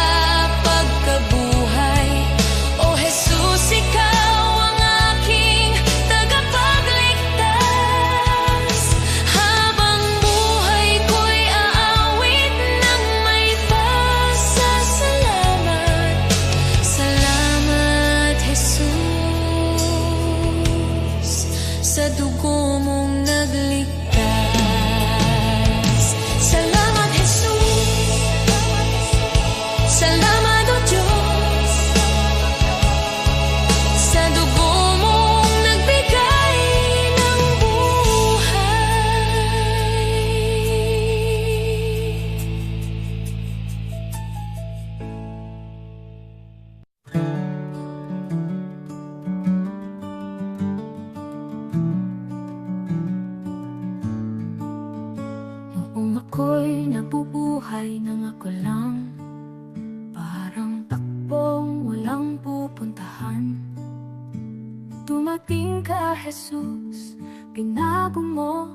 ka, Jesus. Binago mo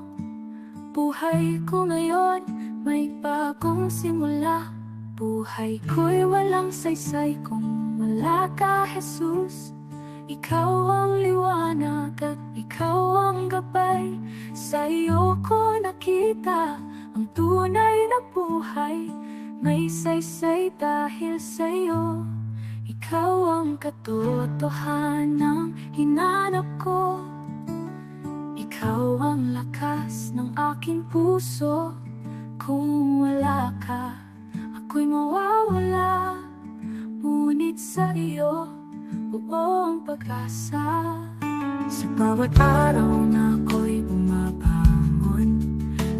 buhay ko ngayon, may bagong simula. Buhay ko'y walang saysay kung wala ka, Jesus. Ikaw ang liwanag at ikaw ang gabay. Sa iyo ko nakita ang tunay na buhay. May saysay dahil sa iyo. Ikaw ang katotohanan hinanap ko. Ikaw ang lakas ng aking puso. Kung wala ka, ako'y mawawala. Ngunit sa iyo, buong pag-asa. Sa bawat araw na ako'y bumabangon,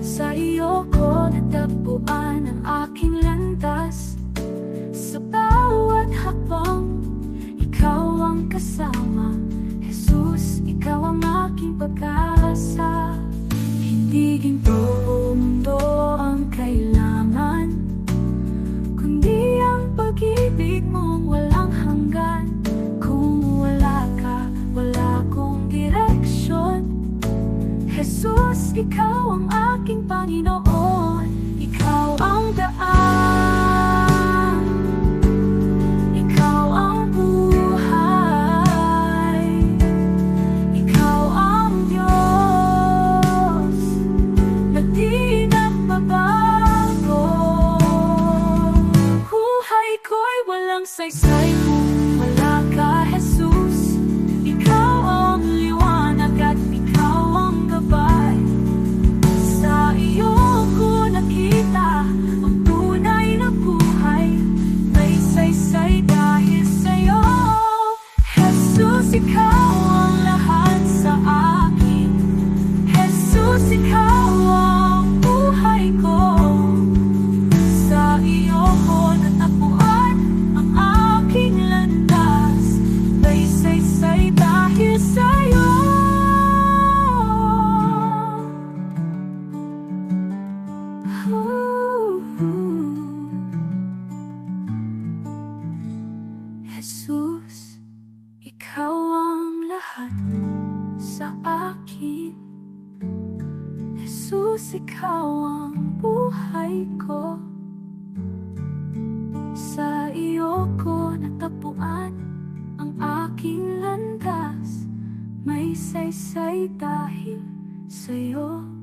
sa iyo ko natagpuan ang aking landas. Sa bawat hakbang, ikaw ang kasama. Jesus, ikaw ang aking pag-asa. Hindi ginto o mundo ang kailangan, kundi ang pag-ibig mong walang hanggan. Kung wala ka, wala akong direksyon. Jesus, ikaw ang aking Panginoon. Ikaw ang daan, ikaw ang buhay, ikaw ang Diyos na di nagbabago. Buhay ko'y walang saysay kung wala ka, Jesus. Ikaw ang liwanag at ikaw ang gabay. Sa iyo ko nakita ang tunay na buhay. May saysay dahil sa'yo, Jesus. Ikaw ang lahat sa akin. Jesus, ikaw ang buhay ko. Sa iyo ko natagpuan ang aking landas. May saysay dahil sa'yo. Jesus, ikaw ang lahat sa akin. Jesus, ikaw ang buhay ko. Sa iyo ko natagpuan ang aking landas. May saysay dahil sa'yo.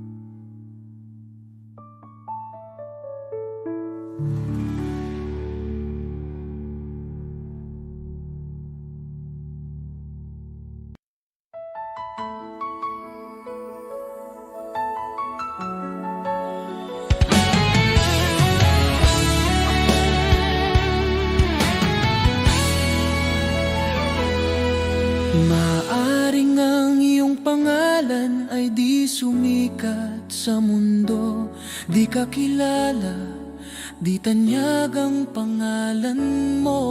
Maaring ang iyong pangalan ay di sumikat sa mundo. Di ka kilala, di tanyag ang pangalan mo.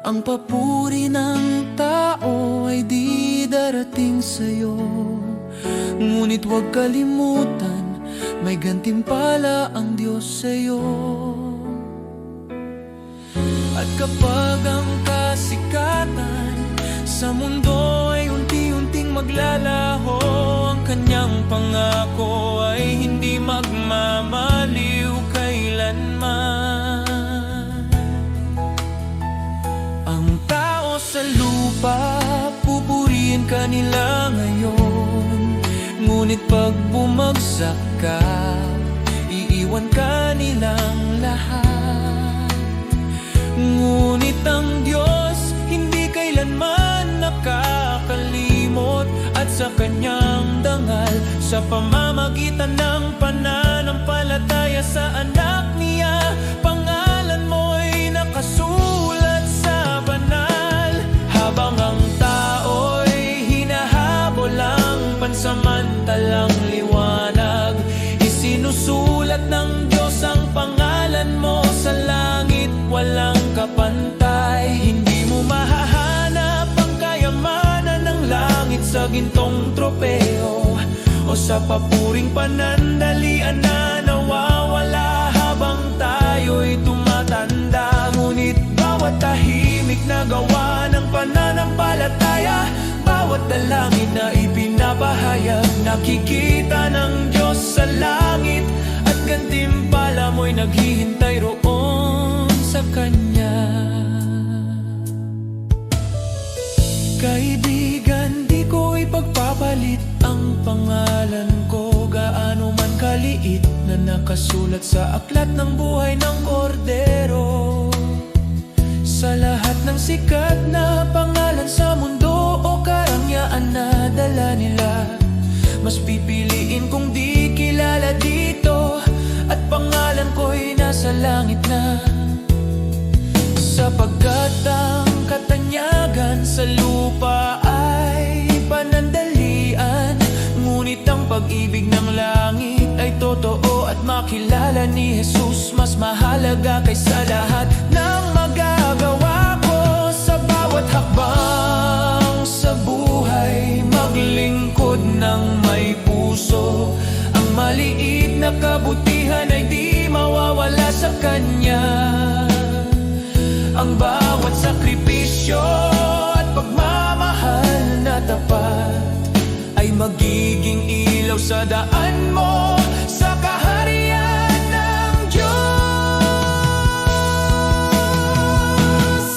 Ang papuri ng tao ay di darating sa'yo. Ngunit huwag kalimutan, may gantimpala ang Diyos sa'yo. At kapag ang kasikatan sa mundo ay unti-unting maglalaho, ang kanyang pangako ay hindi magmamaliw kailanman. Ang tao sa lupa, pupurihin ka nila ngayon. Ngunit pag bumagsak ka, iiwan ka nilang lahat. Ngunit ang Diyos hindi kailanman nakakalimot, at sa kanyang dangal, sa pamamagitan ng pananampalataya sa anak niya, pangalan mo'y nakasulat sa banal. Habang ang tao'y hinahabol ang pansamantalang liwanag, isinusulat ng Diyos ang pangalan mo sa langit, walang kapantay. Hindi mo mahahanap ang kayamanan ng langit sa gintong tropeo o sa papuring panandalian na nawawala habang tayo'y tumatanda. Ngunit bawat tahimik na gawa ng pananampalataya, bawat dalangin na ipinapahayag. Nakikita ng Diyos sa langit, at gantimpala mo'y naghihintay roon sa Kanya. Kaibigan, di ko ipagpapalit ang pangalan ko, gaano man kaliit, na nakasulat sa aklat ng buhay ng Kordero. Sa lahat ng sikat na pangalan sa mundo o karangyaan na dala nila, mas pipiliin kong di kilala dito, at pangalan ko'y nasa langit na. Sapagkat ang katanyagan sa lupa ay panandalian, ngunit ang pag-ibig ng langit ay totoo, at makilala ni Jesus mas mahalaga kaysa lahat ng magagawa ko. Sa bawat hakbang sa buhay, maglingkod ng may puso. Ang maliit na kabutihan ay di mawawala sa Kanya. Ang bawat sakripisyo at pagmamahal na tapat ay magiging ilaw sa daan mo sa kaharian ng Diyos.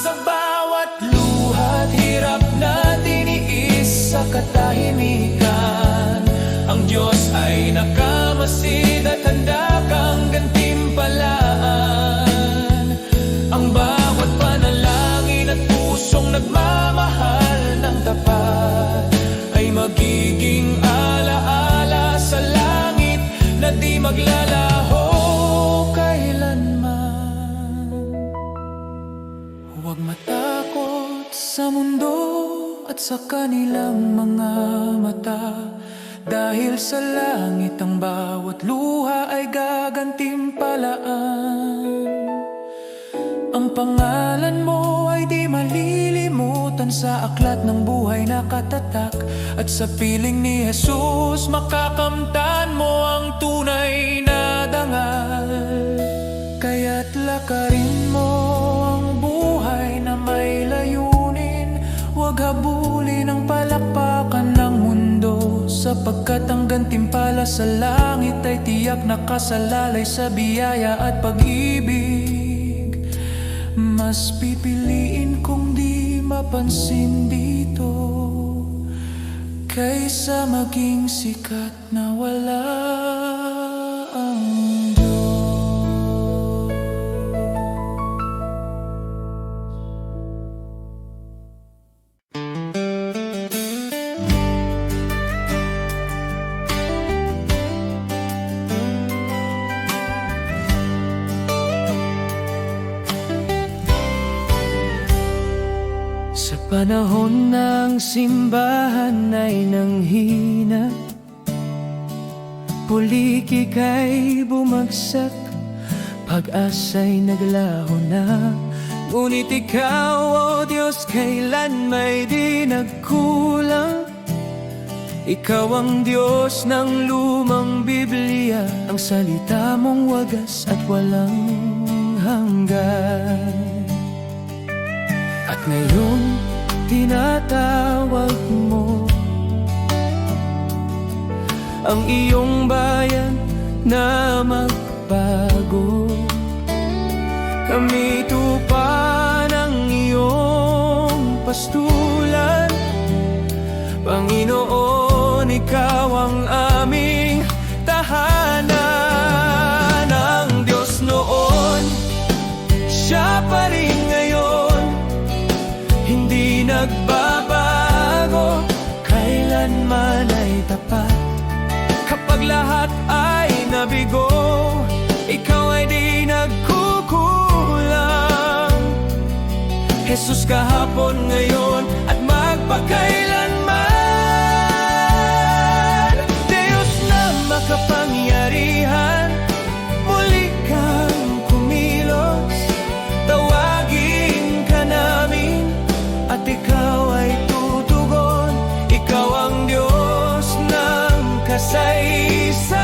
Sa bawat luha't hirap na tiniis sa katahimikan, ang Diyos ay nakamasid at handa kang gantimpalaan. Ang bawat panalangin at pusong nagmamahal ng tapat ay magiging alaala sa langit na di maglalaho kailanman. Huwag matakot sa mundo at sa kanilang mga mata, dahil sa langit ang bawat luha ay gagantimpalaan. Ang pangalan mo ay di malilimutan sa aklat ng buhay na katatak, at sa piling ni Jesus makakamtan mo ang tunay na dangal. Kaya't lakarin mo ang buhay na may layunin, huwag habulin ang palakpakan ng mundo, sapagkat ang gantimpala sa langit ay tiyak nakasalalay sa biyaya at pag-ibig. Mas pipiliin kong di mapansin dito, kaysa maging sikat na wala ang Diyos. Sa panahon ng simbahan ay nanghina, pulikik ay bumagsak, pag-asa'y naglaho na. Ngunit ikaw, o Diyos, kailan may di nagkulang. Ikaw ang Diyos ng lumang Biblia, ang salita mong wagas at walang hanggan. At ngayon, tinatawag mo ang iyong bayan na magbago. Kami tupa ng iyong pastulan, Panginoon, ikaw ang aming tahanan. Ang Diyos noon, Siya pa rin ngayon, hindi nagbabago, kailanman ay tapat. Kapag lahat ay nabigo, ikaw ay di nagkukulang. Jesus, kahapon, ngayon at magpakailanman. Diyos na makapangyarihan, muli kang kumilos. Tawagin ka namin at ikaw ay tutugon. Ikaw ang Diyos ng kasaysayan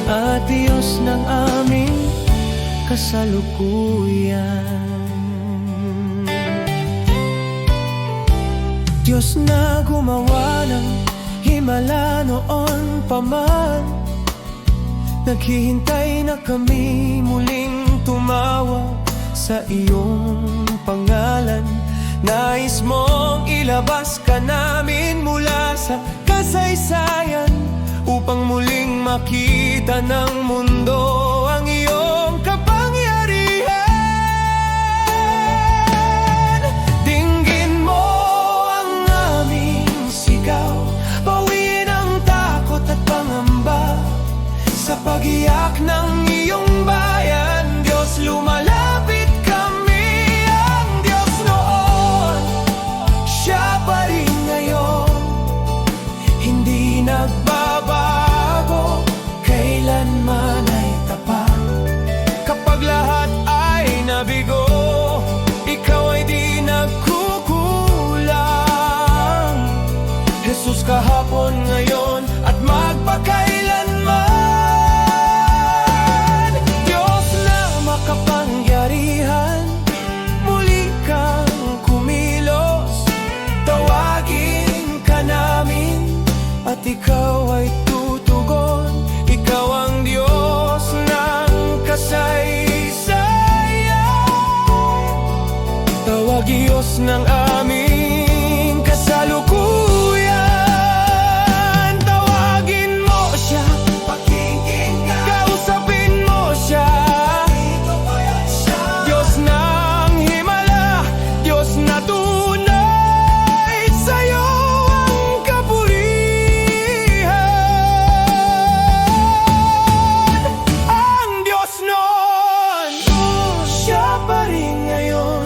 at Diyos ng aming kasalukuyan. Diyos na gumawa ng himala noon pa man, naghihintay na kami muling tumawag sa iyong pangalan. Nais mong ilabas ka namin mula sa kasaysayan, upang muling makita ng mundo ang iyong kapangyarihan. Dinggin mo ang aming sigaw, bawiin ang takot at pangamba. Sa pag-iyak ng iyong bayan, Diyos, lumalapit kami. Ang Diyos noon, Siya pa rin ngayon, hindi nagbabago, kailanman ay tapat. Kapag lahat ay nabigo, Ikaw ay di nagkukulang. Jesus, kahapon, ngayon at magpakailanman. Diyos na makapangyarihan, muli kang kumilos. Tawagin ka namin at Ikaw ay tutugon. Ikaw ang Diyos ng kasaysayan, tawag Diyos ng aming kasalukuyan. Tawagin mo Siya, pakinggan, kausapin mo Siya. Diyos ng himala, Diyos na tunay, sa'yo ang kapurihan. Ang Diyos noon, Siya pa rin ngayon.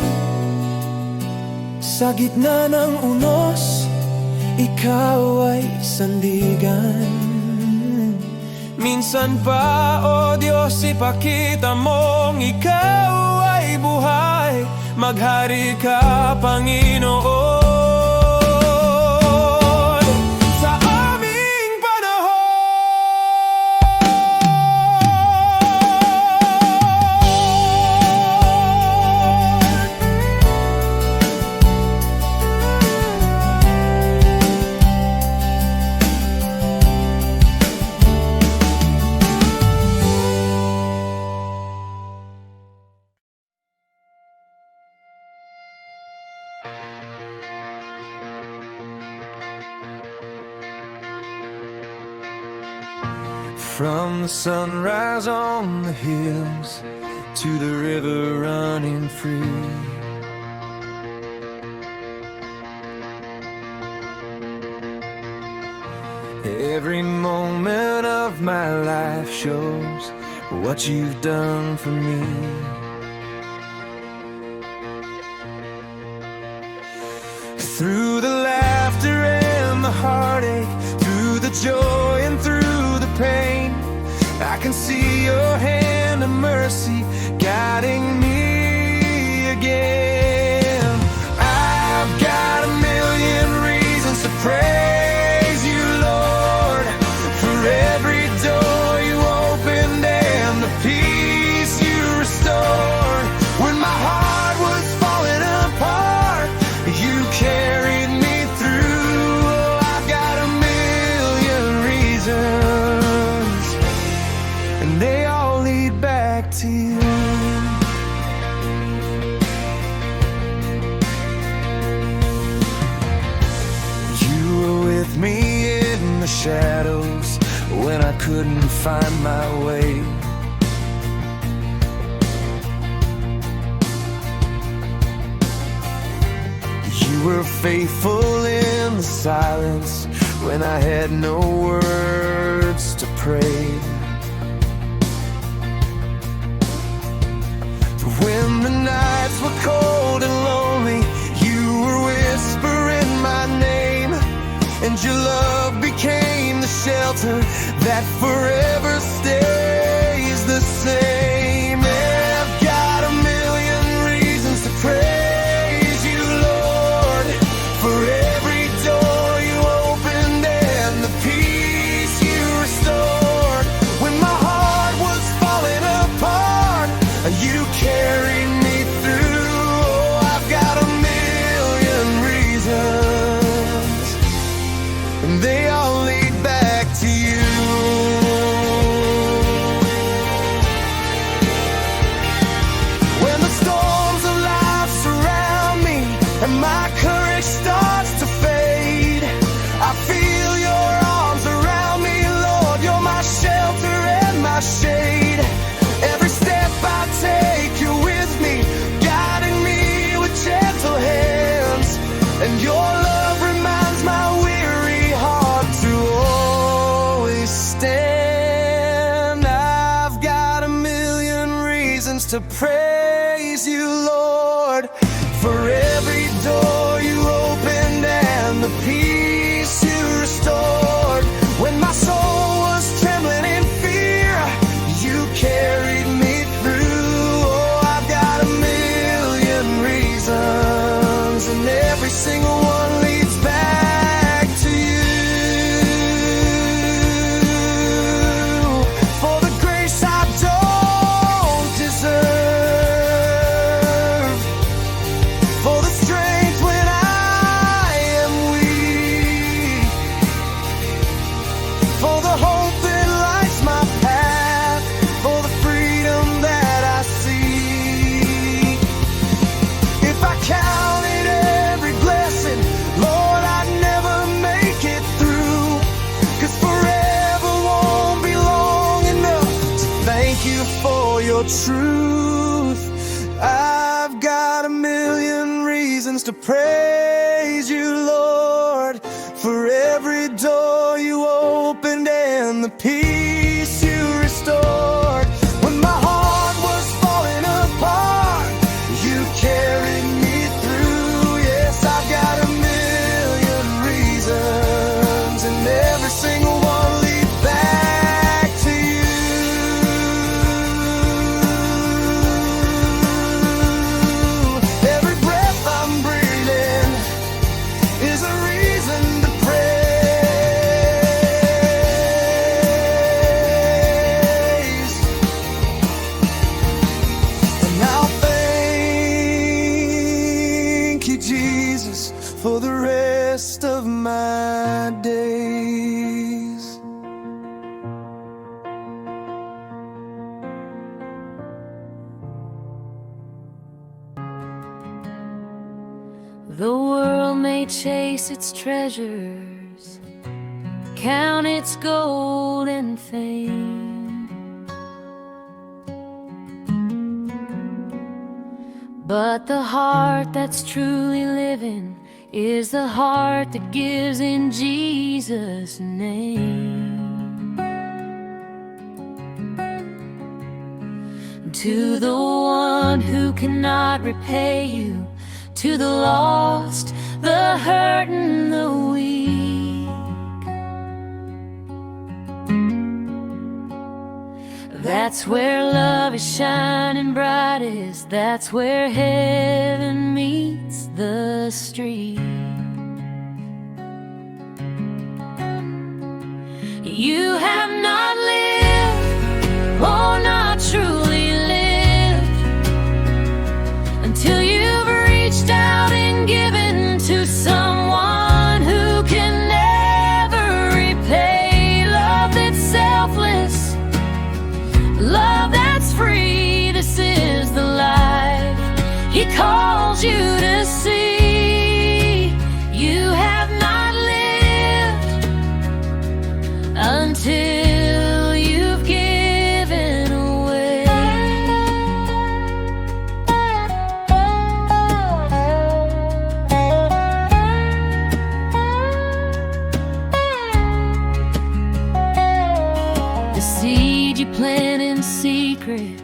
Sa gitna ng unos, Ikaw ay sandigan. Minsan pa, O Diyos, ipakita mong Ikaw ay buhay. Maghari ka, Panginoon, sa aming panahon. From the sunrise on the hills to the river running free, every moment of my life shows what You've done for me. Through the laughter and the heartache, through the joy and through the pain, I can see Your hand of mercy guiding me again. I've got a million reasons to praise You, Lord, for every door You opened and the peace You restored. When my heart was falling apart, You carried me through. Oh, I've got a million reasons, and they all lead back to You. You were with me in the shadows when I couldn't find my way. You were faithful in the silence when I had no words to pray. When the nights were cold and lonely, You were whispering my name, and Your love became the shelter that forever stays the same. I've got a million reasons to praise You, Lord, for every door You opened and the peace You restored. When my heart was falling apart, You carried me through. Oh, I've got a million reasons, to praise you, Lord, for every door you opened and the peace you restored. When my soul was trembling in fear, you carried me through. Oh, I've got a million reasons, and every single one leads back to you. For the grace I don't deserve, for the strength when I am weak, for the hope that lights my path, for the freedom that I seek. If I counted every blessing, Lord, I'd never make it through, 'cause forever won't be long enough to thank you for your truth. I've got a million reasons to praise you, Lord, for every door you opened and the peace you restored. When my heart was falling apart, you carried me through. Yes, I've got a million reasons, and every single one leads back to you. Every breath I'm breathing is a reason to praise. And I'll thank you, Jesus, for the rest of my days. The world may chase its treasures, count its gold and fame, but the heart that's truly living is the heart that gives in Jesus' name. To the one who cannot repay you, to the lost, the hurt and the weak, that's where love is shining brightest. That's where heaven meets the street. You have not lived, oh, not truly lived, until you've reached out and given to someone who can never repay. Love that's selfless, love that's free. This is the life He calls you to see. You have not lived until you've given away. The seed you plant in secret,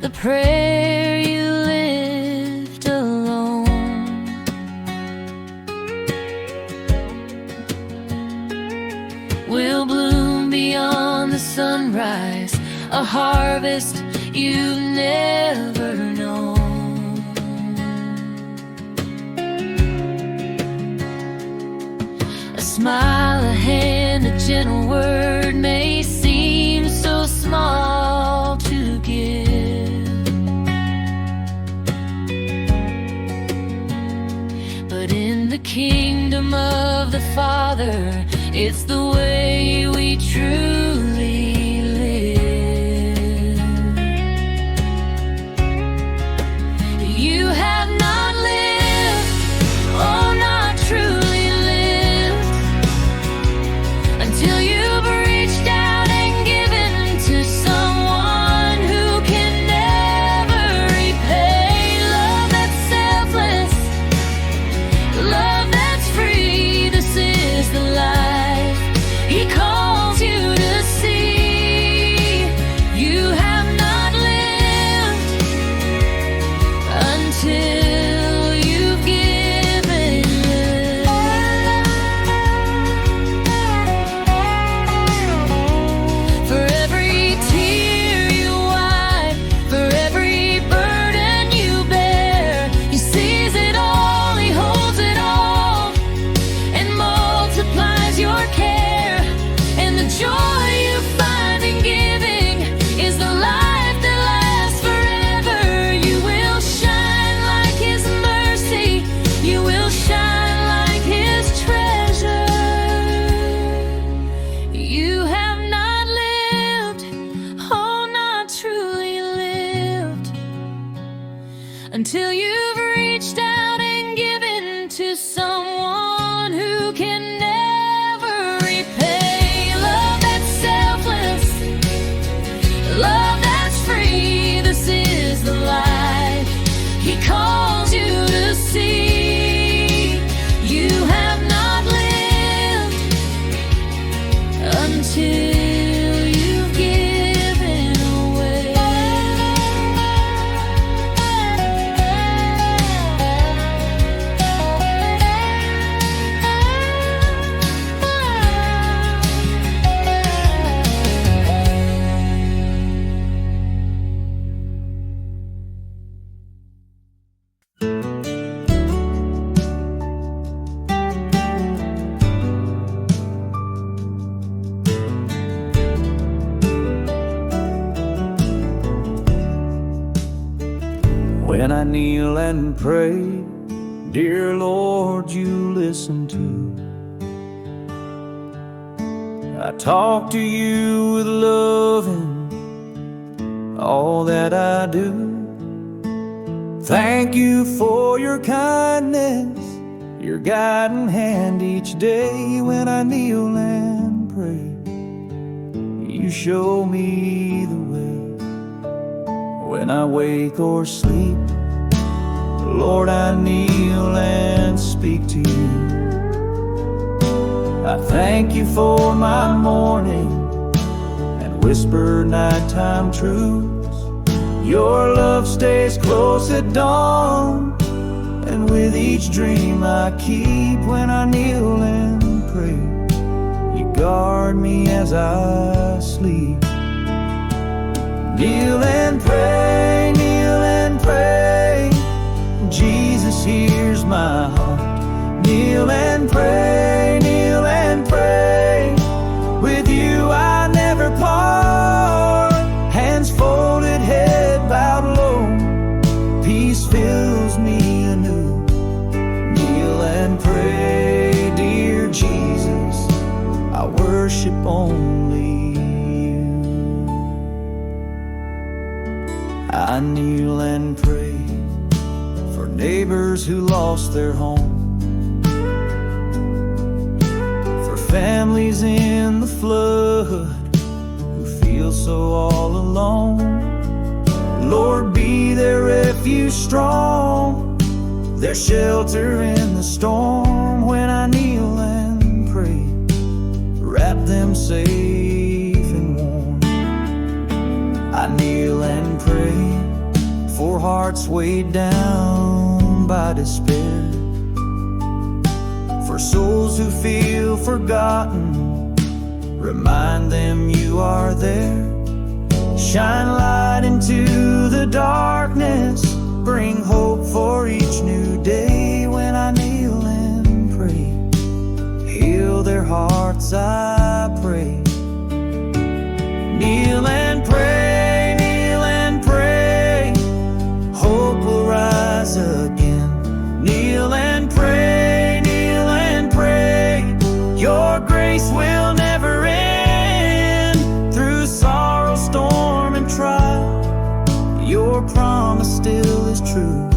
the prayer you lift alone, will bloom beyond the sunrise, a harvest you've never known. A smile, a hand, a gentle word may seem so small to give, but in the kingdom of the Father, it's the way we truly live. You have not lived, oh, not truly lived, until you've reached out and given to someone who can never repay. Love that's selfless, love that's free. This is the life He calls you to see. until you've reached out and given to someone who can never repay. Love that's selfless, love that's free. This is the life He calls you to see. You have not lived until you've given away. When I kneel and pray, dear Lord, you listen too. I talk to you with love in all that I do. Thank you for your kindness, your guiding hand each day. When I kneel and pray, you show me the way. When I wake or sleep, Lord, I kneel and speak to you. I thank you for my morning and whisper nighttime truths. Your love stays close at dawn, and with each dream I keep. When I kneel and pray, you guard me as I sleep. Kneel and pray, kneel and pray. Jesus hears my heart. Kneel and pray, kneel and pray. With you I never part. Hands folded, head bowed low. Peace fills me anew. Kneel and pray, dear Jesus. I worship only you. I kneel and pray for neighbors who lost their home, for families in the flood who feel so all alone. Lord, be their refuge strong, their shelter in the storm. When I kneel and pray, wrap them safe and warm. I kneel and pray for hearts weighed down by despair, for souls who feel forgotten. Remind them you are there. Shine light into the darkness, bring hope for each new day. When I kneel and pray, heal their hearts, I pray. Kneel and pray, kneel and pray. Hope will rise again. Kneel and pray, kneel and pray. Your grace will never end. Through sorrow, storm, and trial, your promise still is true.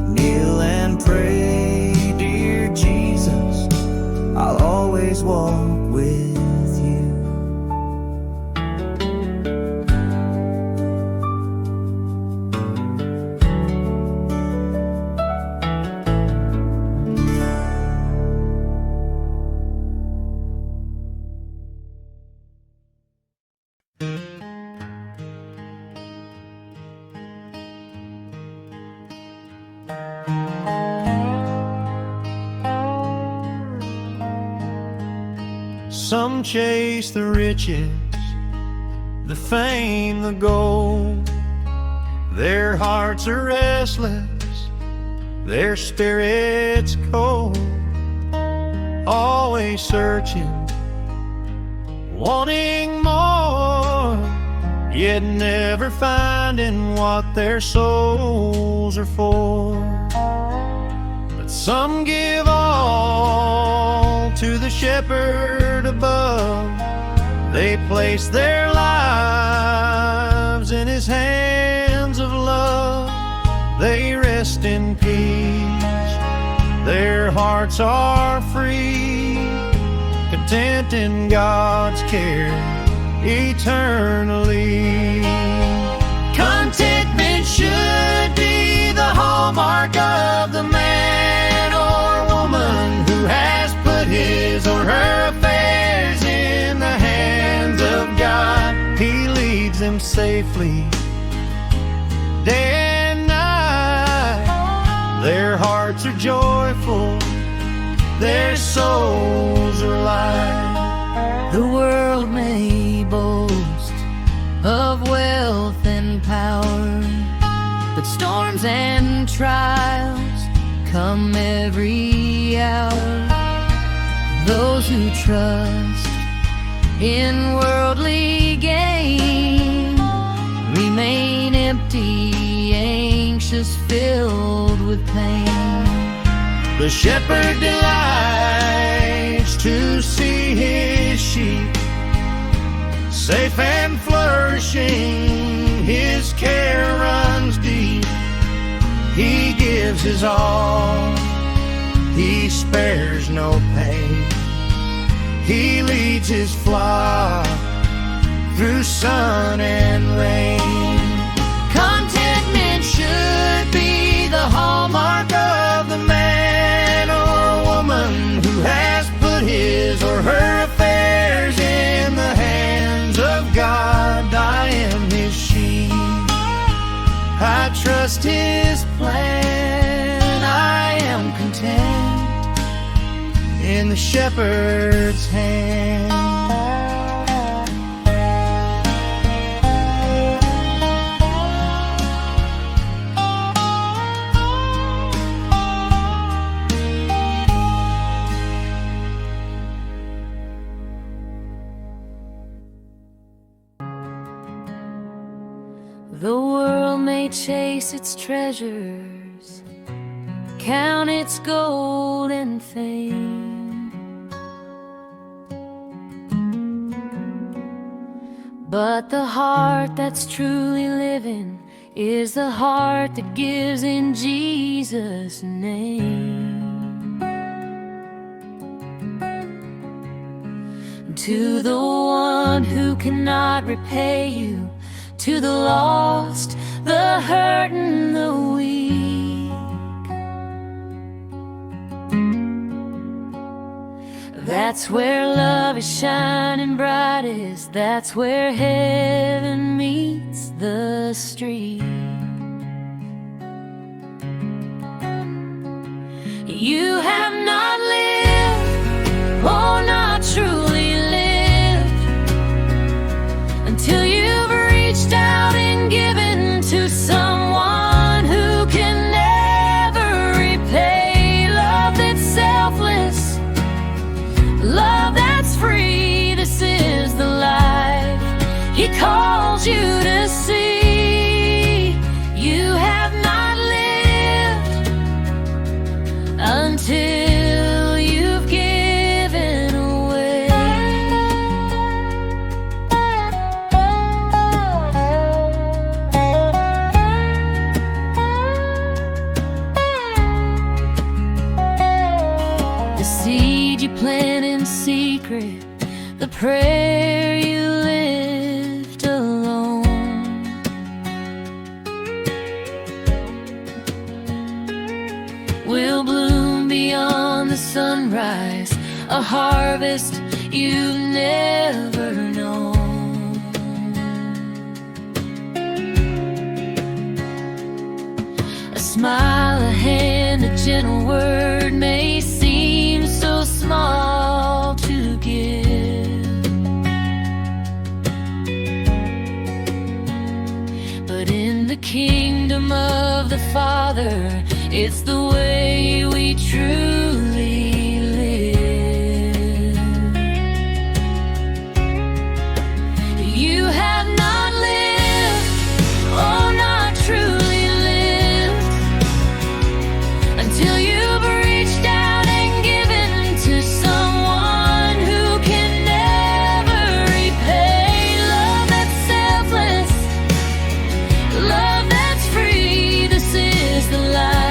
Kneel and pray, dear Jesus. I'll always walk with you. Some chase the riches, the fame, the gold. Their hearts are restless, their spirits cold. Always searching, wanting more, yet never finding what their souls are for. But some give all to the shepherd above. They place their lives in his hands of love. They rest in peace. Their hearts are free, content in God's care eternally. Contentment should be the hallmark of the man or woman who has put his or her affairs in the hands of God. He leads them safely day and night. Their hearts are joyful, their souls are light. The world may boast of wealth and power, but storms and trials come every hour. Those who trust in worldly gain remain empty, anxious, filled with pain. The shepherd delights to see his sheep safe and flourishing. His care runs deep. He gives his all. He spares no pain. He leads his flock through sun and rain. Contentment should be the hallmark of the man or woman who has put his or her affairs in the hands of God. I am his sheep, I trust his plan. I am content in the shepherd's hand. The world may chase its treasures, count its gold and fame, but the heart that's truly living is the heart that gives in Jesus' name. To the one who cannot repay you, to the lost, the hurt and the weak, that's where love is shining brightest. That's where heaven meets the street. You have not lived, oh, not truly lived, until you've reached out and given to someone who can never repay. Love that's selfless, love that's free. This is the life He calls you to see. You have not lived until you've given away. The seed you plant in secret, the prayer you lift alone, will bloom beyond the sunrise, a harvest you've never known. A smile, a hand, a gentle word may seem so small to give, but in the kingdom of the Father, it's the way we truly live. You have not lived, oh, not truly lived, until you've reached out and given to someone who can never repay. Love that's selfless, love that's free. This is the life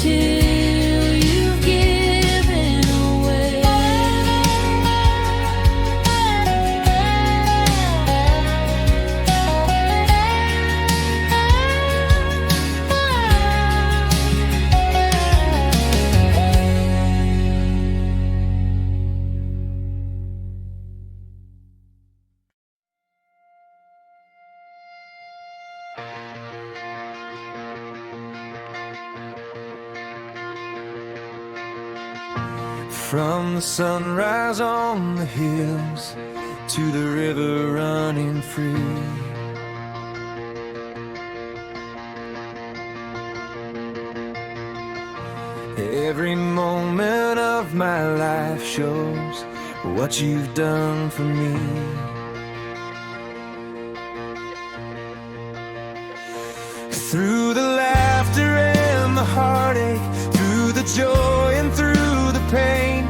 until you've given away. From the sunrise on the hills to the river running free, every moment of my life shows what you've done for me. Through the laughter and the heartache, through the joy and through the pain,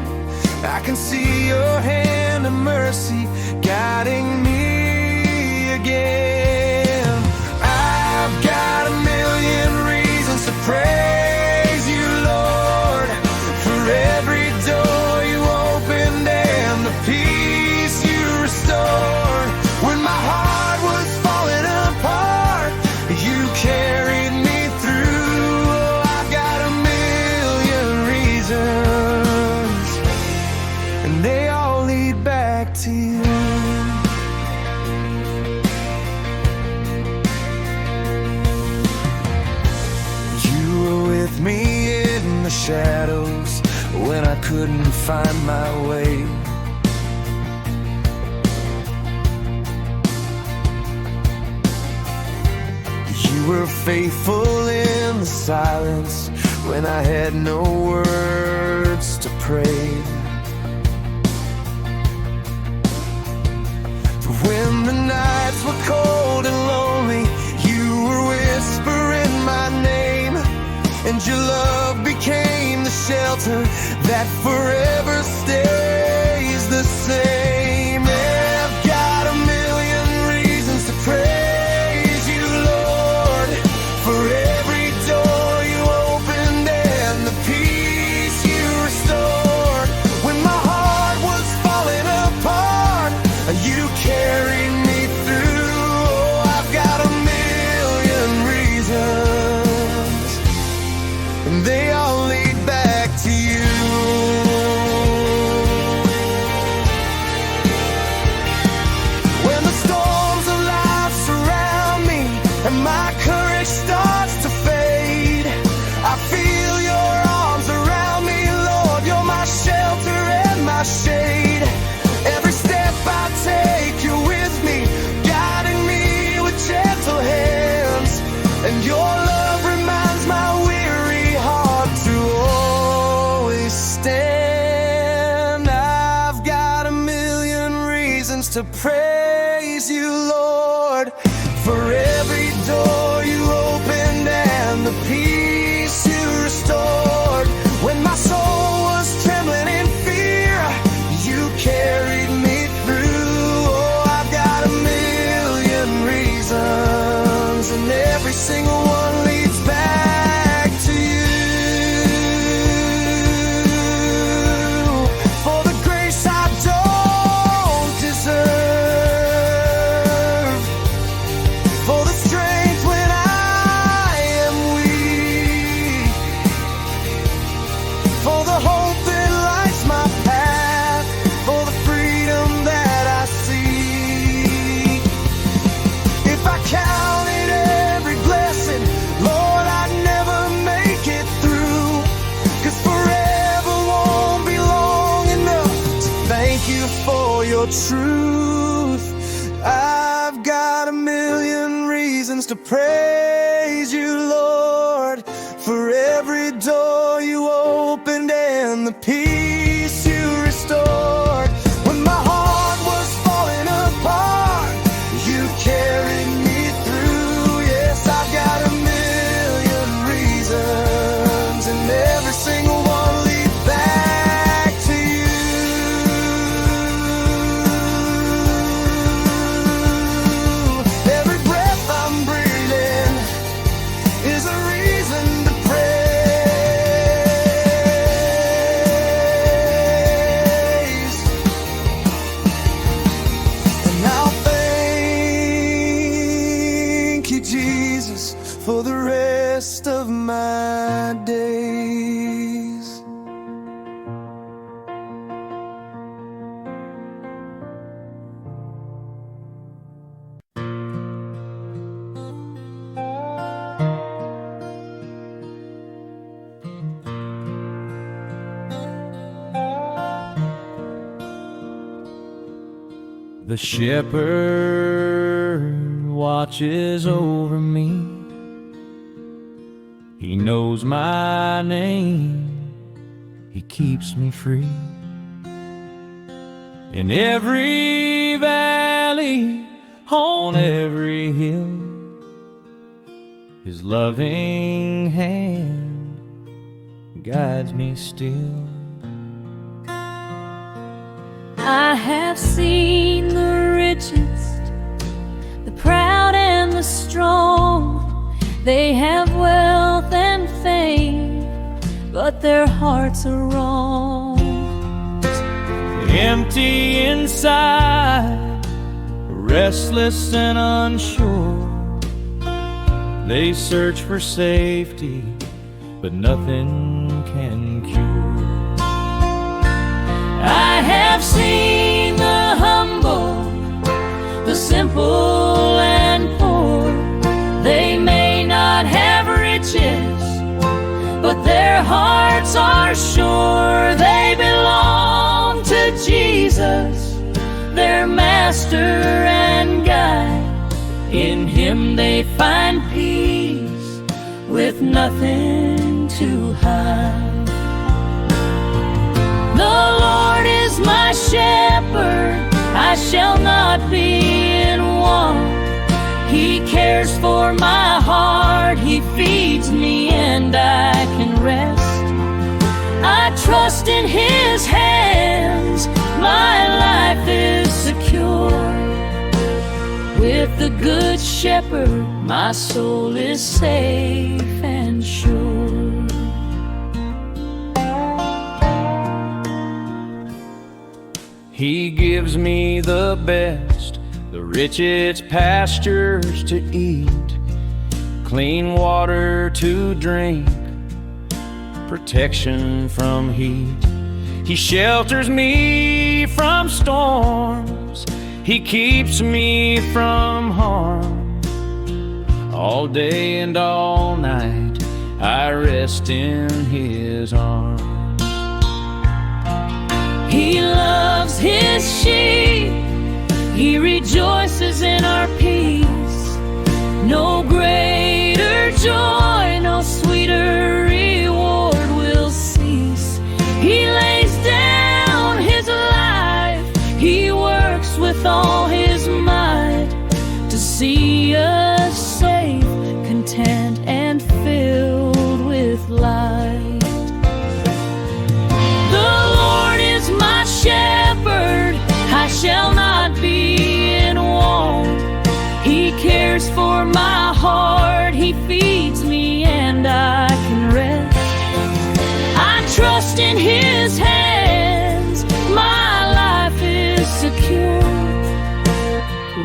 I can see your hand of mercy guiding me again. I've got a million reasons to praise you, Lord, for every door you opened and the peace you restored. When my heart was falling apart, you carried me through. Oh, I've got a million reasons, and they all lead back to you. You were with me in the shadows when I couldn't find my way. You were faithful in the silence when I had no words to pray. When the nights were cold and lonely, you were whispering my name, and your love became the shelter that forever stays the same. I've got a million reasons to praise you, Lord, for every door you opened and the peace you restored. When my heart was falling apart, you carried me through. Oh, I've got a million reasons, and they all lead back to you. When the storms of life surround me and my courage starts to fade, I feel your arms around me, Lord. You're my shelter and my shade. Every step I take, you're with me, guiding me with gentle hands. And your love reminds my weary heart to always stand. I've got a million reasons to praise you, Lord, for every door you opened and the peace you restored. When my soul was trembling in fear, you carried me through. Oh, I've got a million reasons, and every single one leads back to you. For the grace I don't deserve, for the strength when I am weak, for the hope that lights my path, for the freedom that I seek. If I counted every blessing, Lord, I'd never make it through, 'cause forever won't be long enough to thank you for your truth. I've got a million reasons to praise you, Lord, for every door you opened and the peace you restored. When my heart was falling apart, you carried me through. Yes, I've got a million reasons, and every single one leads back to you. Every breath I'm breathing is a reason to praise my days. The shepherd watches over me. He knows my name. He keeps me free. In every valley, on every hill, His loving hand guides me still. I have seen the richest, the proud and the strong. They have wealth and fame, but their hearts are wrong. Empty inside, restless and unsure. They search for safety, but nothing can cure. I have seen the humble, the simple and poor. They may not have riches, but their hearts are sure. They belong to Jesus, their master and guide. In Him they find peace with nothing to hide. The Lord is my shepherd, I shall not be in want. He cares for my heart, He feeds me and I can rest. I trust in His hands, my life is secure. With the Good Shepherd, my soul is safe and sure. He gives me the best, the richest pastures to eat, clean water to drink, protection from heat. He shelters me from storms, He keeps me from harm. All day and all night I rest in His arms. He loves His sheep, He rejoices in our peace. No greater joy, no sweeter reward will cease. He lays down His life, He works with all His might to see us safe, content and filled with light. My shepherd, I shall not be in want. He cares for my heart, He feeds me and I can rest. I trust in His hands, my life is secure.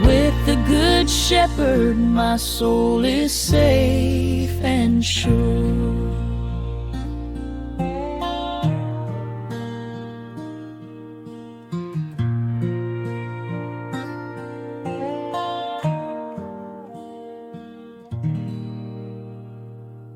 With the Good Shepherd, my soul is safe and sure.